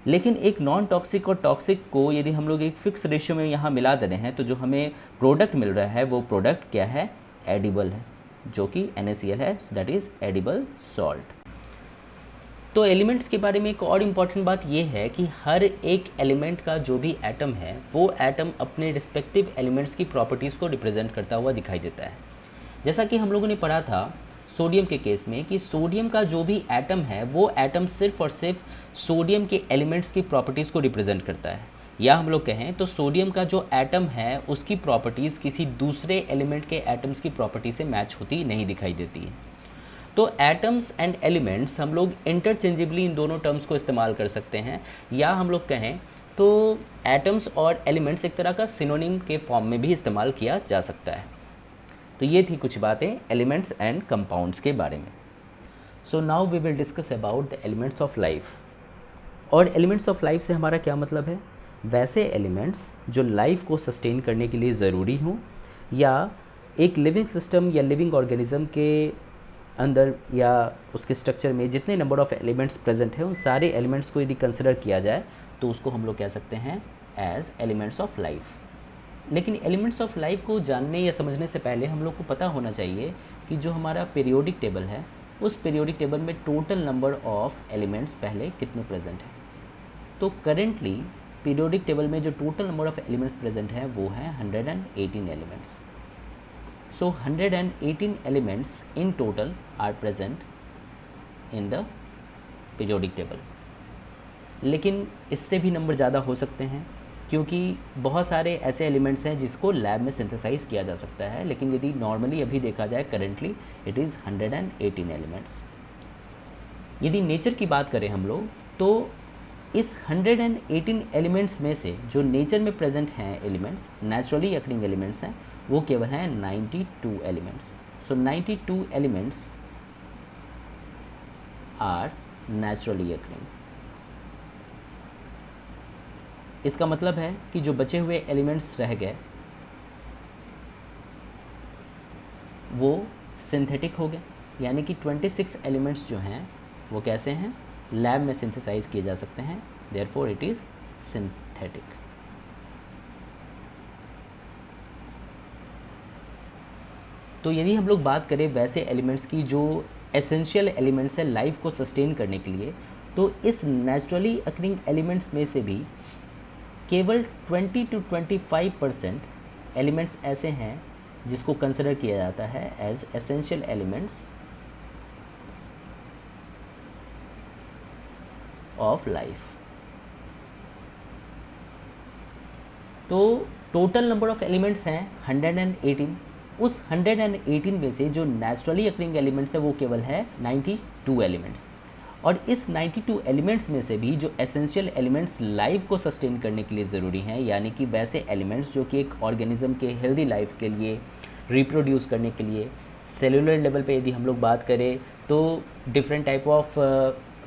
लेकिन एक नॉन टॉक्सिक और टॉक्सिक को यदि हम लोग एक फिक्स रेशियो में यहाँ मिला दे रहे हैं तो जो हमें प्रोडक्ट मिल रहा है वो प्रोडक्ट क्या है, एडिबल है, जो कि NaCl है, दैट इज़ एडिबल सॉल्ट। तो एलिमेंट्स के बारे में एक और इम्पॉर्टेंट बात ये है कि हर एक एलिमेंट का जो भी एटम है वो एटम अपने रिस्पेक्टिव एलिमेंट्स की प्रॉपर्टीज़ को रिप्रेजेंट करता हुआ दिखाई देता है। जैसा कि हम लोगों ने पढ़ा था सोडियम के केस में कि सोडियम का जो भी एटम है वो एटम सिर्फ और सिर्फ सोडियम के एलिमेंट्स की प्रॉपर्टीज़ को रिप्रेजेंट करता है, या हम लोग कहें तो सोडियम का जो एटम है उसकी प्रॉपर्टीज़ किसी दूसरे एलिमेंट के एटम्स की प्रॉपर्टी से मैच होती नहीं दिखाई देती है। तो एटम्स एंड एलिमेंट्स हम लोग इंटरचेंजेबली इन दोनों टर्म्स को इस्तेमाल कर सकते हैं, या हम लोग कहें तो एटम्स और एलिमेंट्स एक तरह का सिनोनिम के फॉर्म में भी इस्तेमाल किया जा सकता है। तो ये थी कुछ बातें एलिमेंट्स एंड कंपाउंड्स के बारे में। So now we will discuss about the elements of life. और एलिमेंट्स ऑफ लाइफ से हमारा क्या मतलब है, वैसे एलिमेंट्स जो लाइफ को सस्टेन करने के लिए ज़रूरी हों, या एक लिविंग सिस्टम या लिविंग ऑर्गेनिज्म के अंदर या उसके स्ट्रक्चर में जितने नंबर ऑफ एलिमेंट्स प्रेजेंट हैं उन सारे एलिमेंट्स को यदि कंसिडर किया जाए तो उसको हम लोग कह सकते हैं एज एलिमेंट्स ऑफ लाइफ। लेकिन एलिमेंट्स ऑफ लाइफ को जानने या समझने से पहले हम लोग को पता होना चाहिए कि जो हमारा पीरियोडिक टेबल है उस पीरियोडिक टेबल में टोटल नंबर ऑफ एलिमेंट्स पहले कितने प्रेजेंट हैं। तो करेंटली पीरियोडिक टेबल में जो total number of elements present हैं वो हैं 118 elements. So 118 elements in total are present in the periodic table। लेकिन इससे भी नंबर ज़्यादा हो सकते हैं क्योंकि बहुत सारे ऐसे एलिमेंट्स हैं जिसको लैब में सिंथेसाइज किया जा सकता है, लेकिन यदि नॉर्मली अभी देखा जाए करेंटली इट इज़ 118 एलिमेंट्स। यदि नेचर की बात करें हम लोग तो इस 118 एलिमेंट्स में से जो नेचर में प्रेजेंट हैं एलिमेंट्स, नेचुरली अकरिंग एलिमेंट्स हैं, वो केवल हैं 92 elements. So 92 elements are naturally occurring. इसका मतलब है कि जो बचे हुए एलिमेंट्स रह गए वो सिंथेटिक हो गए, यानी कि 26 एलिमेंट्स जो हैं वो कैसे हैं, लैब में सिंथेसाइज किए जा सकते हैं, देयरफॉर इट इज़ सिंथेटिक। तो यदि हम लोग बात करें वैसे एलिमेंट्स की जो एसेंशियल एलिमेंट्स है लाइफ को सस्टेन करने के लिए, तो इस नेचुरली अकरिंग एलिमेंट्स में से भी केवल 20 to 25% एलिमेंट्स ऐसे हैं जिसको कंसिडर किया जाता है as essential elements of life. तो टोटल नंबर ऑफ एलिमेंट्स हैं 118। उस 118 में से जो नेचुरली अकरिंग एलिमेंट्स है वो केवल है 92 एलिमेंट्स। और इस 92 एलिमेंट्स में से भी जो एसेंशियल एलिमेंट्स लाइफ को सस्टेन करने के लिए ज़रूरी हैं, यानी कि वैसे एलिमेंट्स जो कि एक ऑर्गेनिज्म के हेल्दी लाइफ के लिए, रिप्रोड्यूस करने के लिए, सेलुलर लेवल पे यदि हम लोग बात करें तो डिफरेंट टाइप ऑफ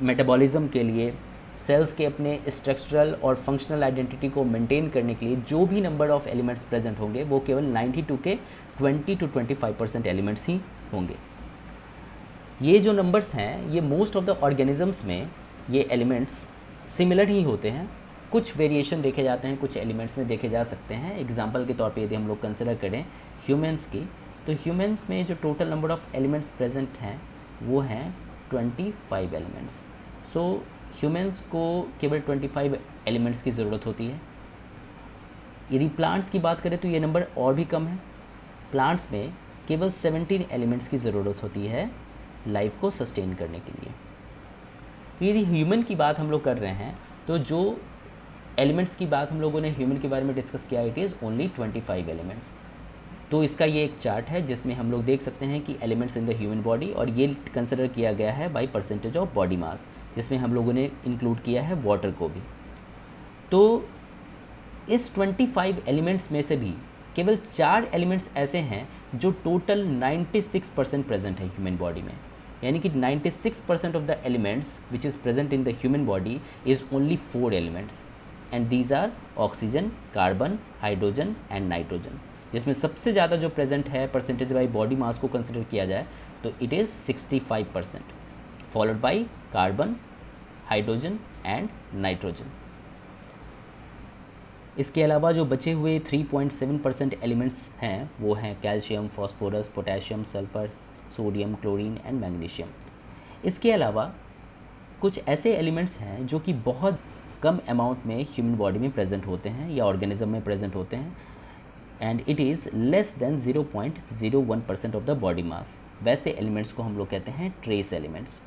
मेटाबॉलिज्म के लिए, सेल्स के अपने स्ट्रक्चरल और फंक्शनल आइडेंटिटी को मेंटेन करने के लिए जो भी नंबर ऑफ एलिमेंट्स प्रेजेंट होंगे वो केवल 92 के 20 to 25% एलिमेंट्स ही होंगे। ये जो नंबर्स हैं ये मोस्ट ऑफ द ऑर्गेनिजम्स में ये एलिमेंट्स सिमिलर ही होते हैं, कुछ वेरिएशन देखे जाते हैं, कुछ एलिमेंट्स में देखे जा सकते हैं। एग्जांपल के तौर पे यदि हम लोग कंसिडर करें ह्यूमंस की, तो ह्यूमंस में जो total number of elements present हैं वो हैं 25 एलिमेंट्स। सो ह्यूमंस को केवल 25 एलिमेंट्स की ज़रूरत होती है। यदि प्लांट्स की बात करें तो ये नंबर और भी कम है, प्लांट्स में केवल 17 एलिमेंट्स की ज़रूरत होती है लाइफ को सस्टेन करने के लिए। यदि ह्यूमन की बात हम लोग कर रहे हैं तो जो एलिमेंट्स की बात हम लोगों ने ह्यूमन के बारे में डिस्कस किया, इट इज़ ओनली 25 एलिमेंट्स। तो इसका ये एक चार्ट है जिसमें हम लोग देख सकते हैं कि elements in the human body, और ये कंसिडर किया गया है bye percentage of body mass, जिसमें हम लोगों ने इंक्लूड किया है वाटर को भी। तो इस 25 एलिमेंट्स में से भी केवल 4 एलिमेंट्स ऐसे हैं जो टोटल 96% प्रेजेंट है ह्यूमन बॉडी में, यानी कि 96% of the elements which is present in the human body is only 4 elements, and these are oxygen, carbon, hydrogen and nitrogen. जिसमें सबसे ज़्यादा जो प्रेजेंट है परसेंटेज बाई बॉडी मास को कंसिडर किया जाए तो it is 65%, followed by carbon hydrogen and nitrogen. इसके अलावा जो बचे हुए 3.7% एलिमेंट्स हैं वो हैं calcium, phosphorus, potassium, sulphur, sodium, chlorine and magnesium. इसके अलावा कुछ ऐसे एलिमेंट्स हैं जो कि बहुत कम अमाउंट में ह्यूमन बॉडी में प्रेजेंट होते हैं या ऑर्गेनिज्म में प्रेजेंट होते हैं, and it is less than 0.01% of the body mass. वैसे एलिमेंट्स को हम लोग कहते हैं ट्रेस एलिमेंट्स।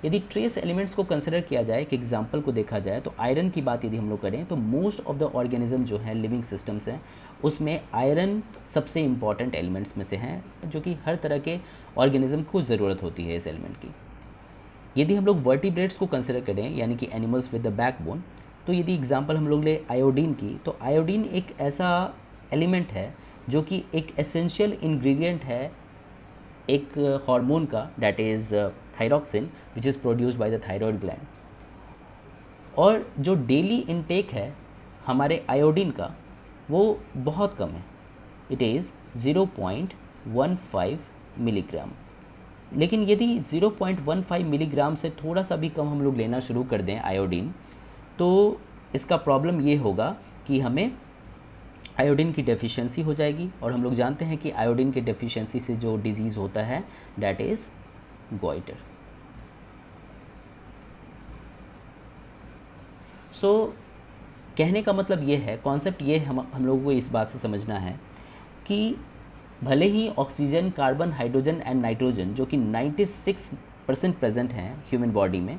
यदि ट्रेस एलिमेंट्स को कंसिडर किया जाए, एक एग्जांपल को देखा जाए, तो आयरन की बात यदि हम लोग करें तो मोस्ट ऑफ द ऑर्गेनिज्म जो है लिविंग सिस्टम्स हैं उसमें आयरन सबसे इम्पॉर्टेंट एलिमेंट्स में से हैं, जो कि हर तरह के ऑर्गेनिज्म को ज़रूरत होती है इस एलिमेंट की। यदि हम लोग वर्टिब्रेट्स को कंसिडर करें यानी कि एनिमल्स विद द बैकबोन, तो यदि एग्जांपल हम लोग ले आयोडीन की, तो आयोडीन एक ऐसा एलिमेंट है जो कि एक एसेंशियल इंग्रेडिएंट है एक हार्मोन का, that is thyroxine, which is produced by the thyroid gland. और जो डेली इनटेक है हमारे आयोडीन का वो बहुत कम है, इट इज़ 0.15 मिलीग्राम। लेकिन यदि 0.15 मिलीग्राम से थोड़ा सा भी कम हम लोग लेना शुरू कर दें आयोडीन, तो इसका प्रॉब्लम ये होगा कि हमें आयोडीन की डेफिशिएंसी हो जाएगी, और हम लोग जानते हैं कि आयोडीन की डेफिशिएंसी से जो डिजीज़ होता है डैट इज़ गॉइटर। सो कहने का मतलब ये है, कॉन्सेप्ट ये हम लोगों को इस बात से समझना है कि भले ही oxygen, carbon, hydrogen and nitrogen जो कि 96% प्रेजेंट हैं ह्यूमन बॉडी में,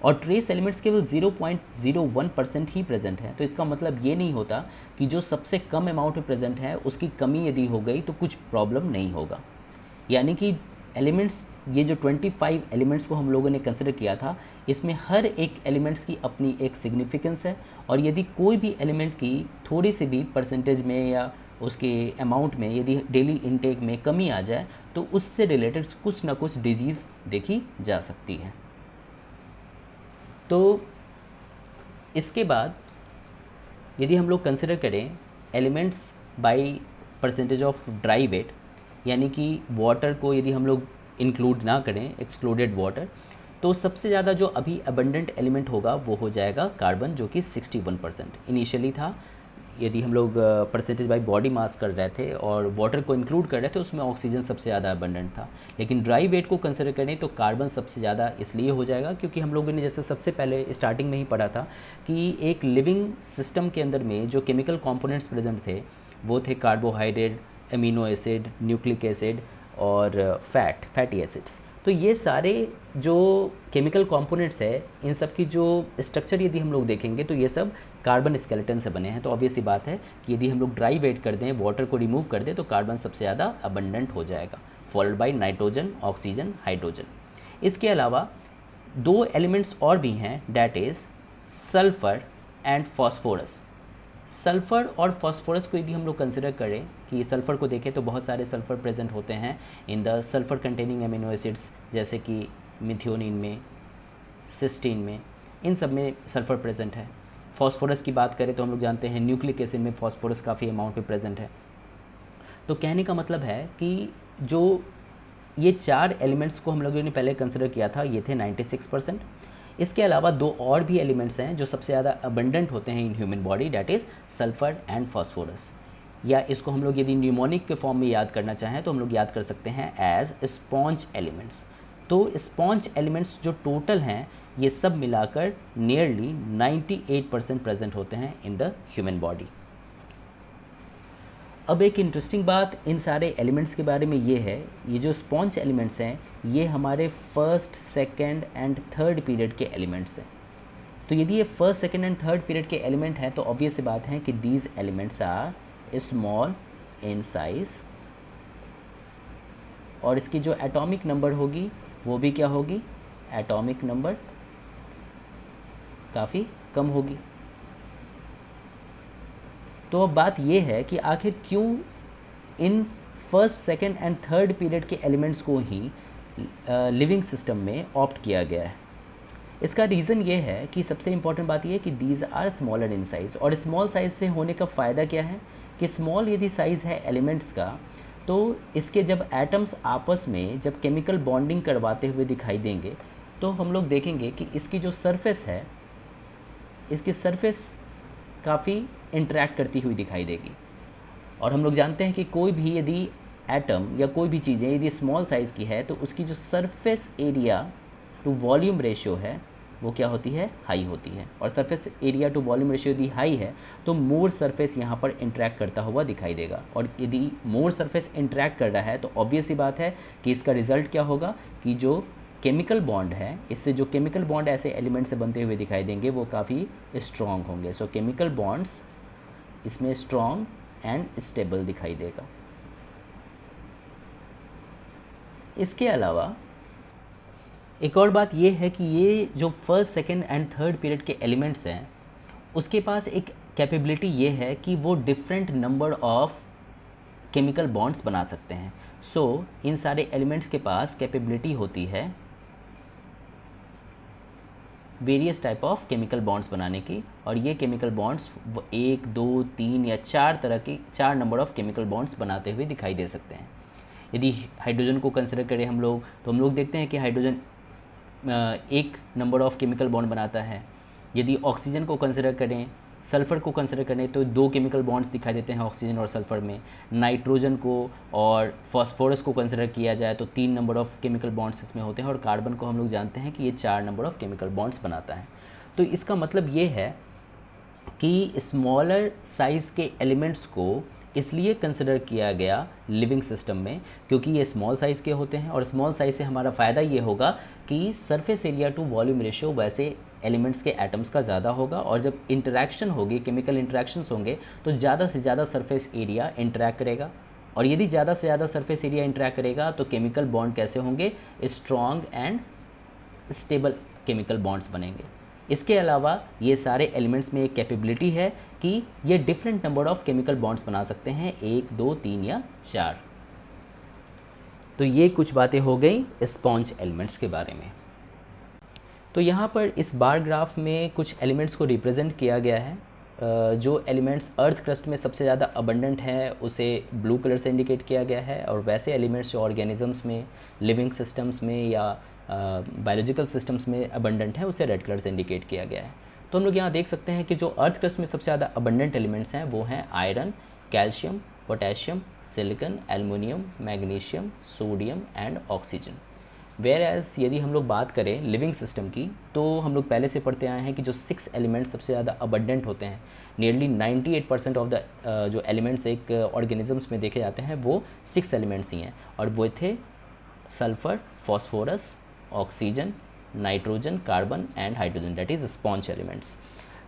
और ट्रेस एलिमेंट्स केवल 0.01% ही प्रेजेंट हैं, तो इसका मतलब ये नहीं होता कि जो सबसे कम अमाउंट में प्रेजेंट है उसकी कमी यदि हो गई तो कुछ प्रॉब्लम नहीं होगा। यानी कि एलिमेंट्स, ये जो 25 एलिमेंट्स को हम लोगों ने कंसिडर किया था, इसमें हर एक एलिमेंट्स की अपनी एक सिग्निफिकेंस है, और यदि कोई भी एलिमेंट की थोड़ी सी भी परसेंटेज में या उसके अमाउंट में यदि डेली इनटेक में कमी आ जाए तो उससे रिलेटेड कुछ ना कुछ डिजीज़ देखी जा सकती है। तो इसके बाद यदि हम लोग कंसिडर करें elements by percentage of dry weight, यानी कि वाटर को यदि हम लोग इंक्लूड ना करें, एक्सक्लूडेड वाटर, तो सबसे ज़्यादा जो अभी अबंडेंट एलिमेंट होगा वो हो जाएगा कार्बन, जो कि 61% इनिशियली था। यदि हम लोग परसेंटेज बाय बॉडी मास कर रहे थे और वाटर को इंक्लूड कर रहे थे, उसमें ऑक्सीजन सबसे ज़्यादा अबंडेंट था। लेकिन ड्राई वेट को कंसिडर करें तो कार्बन सबसे ज़्यादा इसलिए हो जाएगा क्योंकि हम लोगों ने जैसे सबसे पहले स्टार्टिंग में ही पढ़ा था कि एक लिविंग सिस्टम के अंदर में जो केमिकल कंपोनेंट्स प्रेजेंट थे वो थे carbohydrate, amino acid, nucleic acid और फैटी एसिड्स। तो ये सारे जो केमिकल कंपोनेंट्स है, इन सब की जो स्ट्रक्चर यदि हम लोग देखेंगे तो ये सब कार्बन स्केलेटन से बने हैं। तो ऑब्वियस सी बात है कि यदि हम लोग ड्राई वेट कर दें, वाटर को रिमूव कर दें, तो कार्बन सबसे ज़्यादा अबंडेंट हो जाएगा, followed by nitrogen, oxygen, hydrogen. इसके अलावा दो एलिमेंट्स और भी हैं, that is sulphur and phosphorus. Sulphur और फॉस्फोरस को यदि हम लोग कंसिडर करें कि सल्फ़र को देखें तो बहुत सारे सल्फ़र प्रेजेंट होते हैं in the sulphur containing amino acids, जैसे कि मिथियोनिन में, सिस्टीन में, इन सब में सल्फ़र प्रेजेंट है। फॉस्फोरस की बात करें तो हम लोग जानते हैं न्यूक्लिक एसिड में फॉस्फोरस काफ़ी अमाउंट में प्रेजेंट है। तो कहने का मतलब है कि जो ये चार एलिमेंट्स को हम लोगों ने पहले कंसिडर किया था, ये थे 96%। इसके अलावा दो और भी एलिमेंट्स हैं जो सबसे ज़्यादा अबंडेंट होते हैं in human body, that is sulphur and phosphorus, या इसको हम लोग यदि न्यूमोनिक के फॉर्म में याद करना चाहें तो हम लोग याद कर सकते हैं एज स्पॉन्ज एलिमेंट्स। तो स्पॉन्ज एलिमेंट्स जो टोटल हैं ये सब मिलाकर नियरली 98% प्रेजेंट होते हैं इन द ह्यूमन बॉडी। अब एक इंटरेस्टिंग बात इन सारे एलिमेंट्स के बारे में ये है, ये जो स्पॉन्ज एलिमेंट्स हैं ये हमारे first, second and third period के एलिमेंट्स हैं। तो यदि ये first, second and third period के एलिमेंट हैं तो ऑब्वियस सी बात है कि these elements are small in size, और इसकी जो एटॉमिक नंबर होगी वो भी क्या होगी, एटॉमिक नंबर काफ़ी कम होगी। तो अब बात ये है कि आखिर क्यों in first, second and third period के एलिमेंट्स को ही लिविंग सिस्टम में ऑप्ट किया गया है। इसका रीज़न ये है कि सबसे इम्पॉर्टेंट बात ये है कि these are smaller in size, और स्मॉल साइज़ से होने का फ़ायदा क्या है कि स्मॉल यदि साइज़ है एलिमेंट्स का तो इसके जब एटम्स आपस में जब केमिकल बॉन्डिंग करवाते हुए दिखाई देंगे तो हम लोग देखेंगे कि इसकी जो सरफेस है, इसकी सरफेस काफ़ी इंटरेक्ट करती हुई दिखाई देगी। और हम लोग जानते हैं कि कोई भी यदि एटम या कोई भी चीज़ें यदि स्मॉल साइज़ की है तो उसकी जो surface area to volume ratio है वो क्या होती है, हाई होती है। और surface area to volume ratio यदि हाई है तो मोर सरफेस यहाँ पर इंटरेक्ट करता हुआ दिखाई देगा। और यदि मोर सरफेस इंटरेक्ट कर रहा है तो ऑब्वियस सी बात है कि इसका रिजल्ट क्या होगा कि जो केमिकल बॉन्ड है, इससे जो केमिकल बॉन्ड ऐसे एलिमेंट से बनते हुए दिखाई देंगे वो काफ़ी स्ट्रॉन्ग होंगे। सो केमिकल बॉन्ड्स इसमें स्ट्रॉन्ग एंड स्टेबल दिखाई देगा। इसके अलावा एक और बात ये है कि ये जो first, second and third period के एलिमेंट्स हैं उसके पास एक कैपेबिलिटी ये है कि वो different number of chemical bonds बना सकते हैं। सो इन सारे एलिमेंट्स के पास कैपेबिलिटी होती है various type of chemical bonds बनाने की। और ये केमिकल बॉन्ड्स 1, 2, 3 या 4 तरह की 4 नंबर ऑफ केमिकल बॉन्ड्स बनाते हुए दिखाई दे सकते हैं। यदि हाइड्रोजन को कंसिडर करें हम लोग तो हम लोग देखते हैं कि हाइड्रोजन एक नंबर ऑफ केमिकल बॉन्ड बनाता है। यदि ऑक्सीजन को कंसिडर करें, सल्फ़र को कंसिडर करें तो 2 केमिकल बॉन्ड्स दिखाई देते हैं ऑक्सीजन और सल्फ़र में। नाइट्रोजन को और फॉस्फोरस को कंसिडर किया जाए तो 3 नंबर ऑफ केमिकल बॉन्ड्स इसमें होते हैं। और कार्बन को हम लोग जानते हैं कि ये 4 नंबर ऑफ केमिकल बॉन्ड्स बनाता है। तो इसका मतलब ये है कि स्मॉलर साइज़ के एलिमेंट्स को इसलिए कंसिडर किया गया लिविंग सिस्टम में क्योंकि ये स्मॉल साइज़ के होते हैं। और स्मॉल साइज़ से हमारा फ़ायदा ये होगा कि surface area to volume ratio वैसे एलिमेंट्स के एटम्स का ज़्यादा होगा। और जब इंटरेक्शन होगी, केमिकल इंटरेक्शंस होंगे तो ज़्यादा से ज़्यादा सरफेस एरिया इंटरेक्ट करेगा। और यदि ज़्यादा से ज़्यादा सरफेस एरिया इंटरेक्ट करेगा तो केमिकल बॉन्ड कैसे होंगे, strong and stable chemical bonds बनेंगे। इसके अलावा ये सारे एलिमेंट्स में एक कैपेबिलिटी है कि ये different number of chemical bonds बना सकते हैं, 1, 2, 3 या 4। तो ये कुछ बातें हो गई स्पॉन्ज एलिमेंट्स के बारे में। तो यहाँ पर इस बार ग्राफ में कुछ एलिमेंट्स को रिप्रेजेंट किया गया है। जो एलिमेंट्स अर्थ क्रस्ट में सबसे ज़्यादा अबंडेंट हैं उसे ब्लू कलर से इंडिकेट किया गया है। और वैसे एलिमेंट्स जो ऑर्गेनिजम्स में, लिविंग सिस्टम्स में या बायोलॉजिकल सिस्टम्स में अबंडेंट है उसे रेड कलर से इंडिकेट किया गया है। तो हम लोग यहाँ देख सकते हैं कि जो अर्थ क्रस्ट में सबसे ज़्यादा अबंडेंट एलिमेंट्स हैं वो हैं iron, calcium, potassium, silicon, aluminium, magnesium, sodium and oxygen. Whereas यदि हम लोग बात करें लिविंग सिस्टम की तो हम लोग पहले से पढ़ते आए हैं कि जो 6 एलिमेंट्स सबसे ज़्यादा अबंडेंट होते हैं, नियरली 98% ऑफ द जो एलिमेंट्स एक ऑर्गेनिजम्स में देखे जाते हैं वो 6 एलिमेंट्स ही हैं। और वो थे sulphur, phosphorus, oxygen, nitrogen, carbon and hydrogen, that is sponge elements.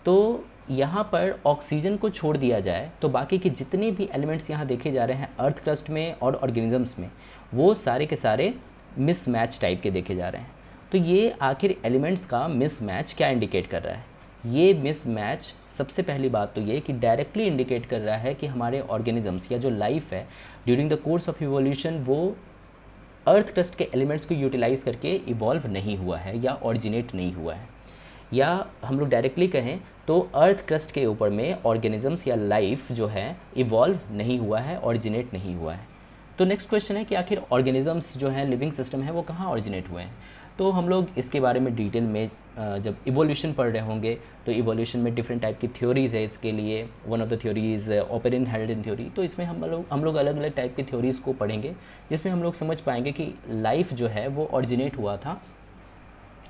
तो यहाँ पर ऑक्सीजन को छोड़ दिया जाए तो बाकी के जितने भी एलिमेंट्स यहाँ देखे जा रहे हैं अर्थ क्रस्ट में और ऑर्गेनिजम्स में वो सारे के सारे मिसमैच टाइप के देखे जा रहे हैं। तो ये आखिर एलिमेंट्स का मिसमैच क्या इंडिकेट कर रहा है? ये मिसमैच सबसे पहली बात तो ये कि डायरेक्टली इंडिकेट कर रहा है कि हमारे ऑर्गेनिजम्स या जो लाइफ है during the course of evolution वो अर्थ क्रस्ट के एलिमेंट्स को यूटिलाइज़ करके इवॉल्व नहीं हुआ है या ऑरिजिनेट नहीं हुआ है। या हम लोग डायरेक्टली कहें तो अर्थ क्रस्ट के ऊपर में ऑर्गेनिजम्स या लाइफ जो है इवॉल्व नहीं हुआ है, ऑरिजिनेट नहीं हुआ है। तो नेक्स्ट क्वेश्चन है कि आखिर ऑर्गेनिजम्स जो हैं, लिविंग सिस्टम है, वो कहाँ ऑरिजिनेट हुए हैं? तो हम लोग इसके बारे में डिटेल में जब इवोल्यूशन पढ़ रहे होंगे तो इवोल्यूशन में डिफरेंट टाइप की थ्योरीज़ है इसके लिए। One of the theories Oparin हेल्डेन theory. तो इसमें हम लोग अलग अलग टाइप की थ्योरीज़ को पढ़ेंगे जिसमें हम लोग समझ पाएंगे कि लाइफ जो है वो ऑरिजिनेट हुआ था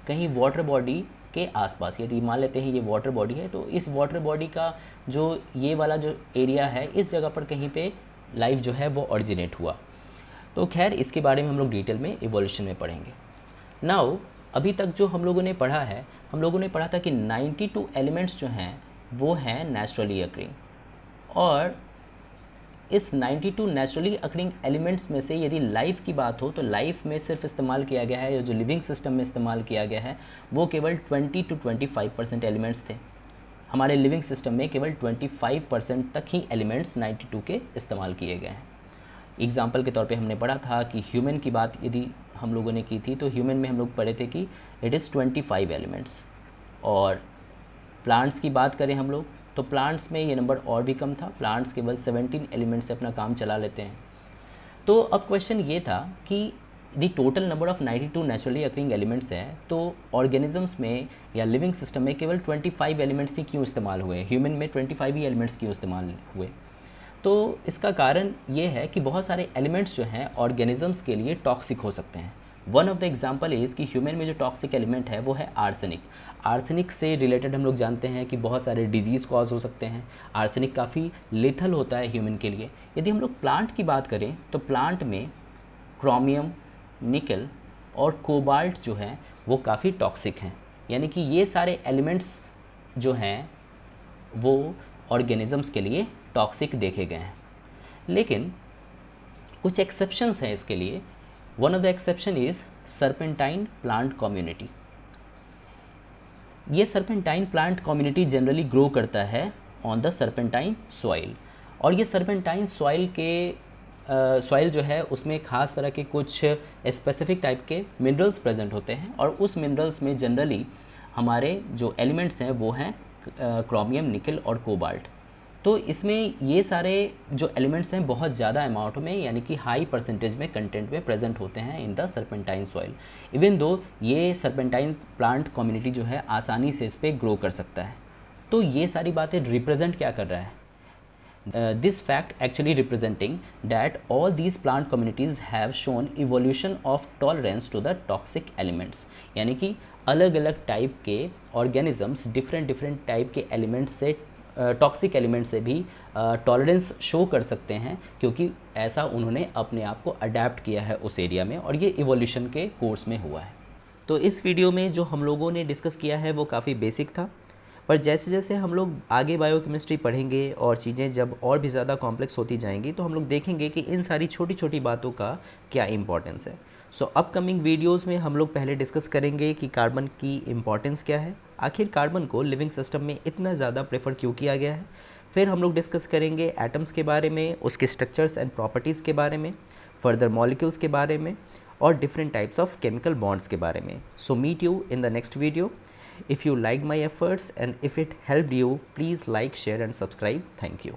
कहीं वाटर बॉडी के आसपास। यदि मान लेते हैं ये वाटर बॉडी है तो इस वाटर बॉडी का जो ये वाला जो एरिया है इस जगह पर कहीं पे लाइफ जो है वो ऑरिजिनेट हुआ। तो खैर इसके बारे में हम लोग डिटेल में इवोल्यूशन में पढ़ेंगे। नाउ अभी तक जो हम लोगों ने पढ़ा है, हम लोगों ने पढ़ा था कि 92 एलिमेंट्स जो हैं वो हैं नेचुरली अकरिंग। और इस 92 नेचुरली अकरिंग एलिमेंट्स में से यदि लाइफ की बात हो तो लाइफ में सिर्फ इस्तेमाल किया गया है या जो लिविंग सिस्टम में इस्तेमाल किया गया है वो केवल 20 to 25% एलिमेंट्स थे। हमारे लिविंग सिस्टम में केवल 25% तक ही एलिमेंट्स 92 के इस्तेमाल किए गए हैं। एग्जाम्पल के तौर पे हमने पढ़ा था कि ह्यूमन की बात यदि हम लोगों ने की थी तो ह्यूमन में हम लोग पढ़े थे कि इट इज़ 25 एलिमेंट्स। और प्लांट्स की बात करें हम लोग तो प्लांट्स में ये नंबर और भी कम था, प्लांट्स केवल 17 एलिमेंट्स से अपना काम चला लेते हैं। तो अब क्वेश्चन ये था कि दी total number of 92 naturally occurring elements हैं, तो ऑर्गेनिजम्स में या लिविंग सिस्टम में केवल 25 एलिमेंट्स ही क्यों इस्तेमाल हुए, ह्यूमन में 25 ही एलिमेंट्स क्यों इस्तेमाल हुए? तो इसका कारण ये है कि बहुत सारे एलिमेंट्स जो हैं ऑर्गेनिजम्स के लिए टॉक्सिक हो सकते हैं। One of the example is कि ह्यूमन में जो टॉक्सिक एलिमेंट है वो है आर्सेनिक। आर्सेनिक से रिलेटेड हम लोग जानते हैं कि बहुत सारे डिजीज़ कॉज हो सकते हैं। आर्सेनिक काफ़ी लेथल होता है ह्यूमन के लिए। यदि हम लोग प्लांट की बात करें तो प्लांट में क्रोमियम, निकल और कोबाल्ट जो हैं वो काफ़ी टॉक्सिक हैं। यानी कि ये सारे एलिमेंट्स जो हैं वो ऑर्गेनिजम्स के लिए टॉक्सिक देखे गए हैं। लेकिन कुछ एक्सेप्शंस हैं इसके लिए। One of the exception is serpentine plant community. ये serpentine plant community generally grow करता है ऑन द सर्पेंटाइन सॉइल, और ये सर्पेंटाइन सॉइल जो है उसमें ख़ास तरह के कुछ स्पेसिफिक टाइप के मिनरल्स प्रेजेंट होते हैं, और उस मिनरल्स में जनरली हमारे जो एलिमेंट्स हैं वो हैं क्रोमियम, निकल और कोबाल्ट। तो इसमें ये सारे जो एलिमेंट्स हैं बहुत ज़्यादा अमाउंट में, यानी कि हाई परसेंटेज में कंटेंट में प्रेजेंट होते हैं in the serpentine soil. Even though ये सर्पेंटाइन प्लांट कम्युनिटी जो है आसानी से इस पर ग्रो कर सकता है। तो ये सारी बातें रिप्रेजेंट क्या कर रहा है? This fact actually representing that all these plant communities have shown evolution of tolerance to the toxic elements। यानी कि अलग अलग टाइप के ऑर्गेनिजम्स डिफरेंट टाइप के एलिमेंट्स से, टॉक्सिक एलिमेंट से भी टॉलरेंस शो कर सकते हैं, क्योंकि ऐसा उन्होंने अपने आप को अडेप्ट किया है उस एरिया में, और ये इवोल्यूशन के कोर्स में हुआ है। तो इस वीडियो में जो हम लोगों ने डिस्कस किया है वो काफ़ी बेसिक था, पर जैसे जैसे हम लोग आगे बायोकेमिस्ट्री पढ़ेंगे और चीज़ें जब और भी ज़्यादा कॉम्प्लेक्स होती जाएंगी तो हम लोग देखेंगे कि इन सारी छोटी छोटी बातों का क्या इम्पोर्टेंस है। सो अपकमिंग वीडियोस में हम लोग पहले डिस्कस करेंगे कि कार्बन की इम्पोर्टेंस क्या है, आखिर कार्बन को लिविंग सिस्टम में इतना ज़्यादा प्रेफर क्यों किया गया है। फिर हम लोग डिस्कस करेंगे एटम्स के बारे में, उसके स्ट्रक्चर्स एंड प्रॉपर्टीज़ के बारे में, फर्दर मॉलिक्यूल्स के बारे में, और different types of chemical bonds के बारे में। So meet you in the next video. If you liked my efforts and if it helped you, please like, share and subscribe. Thank you.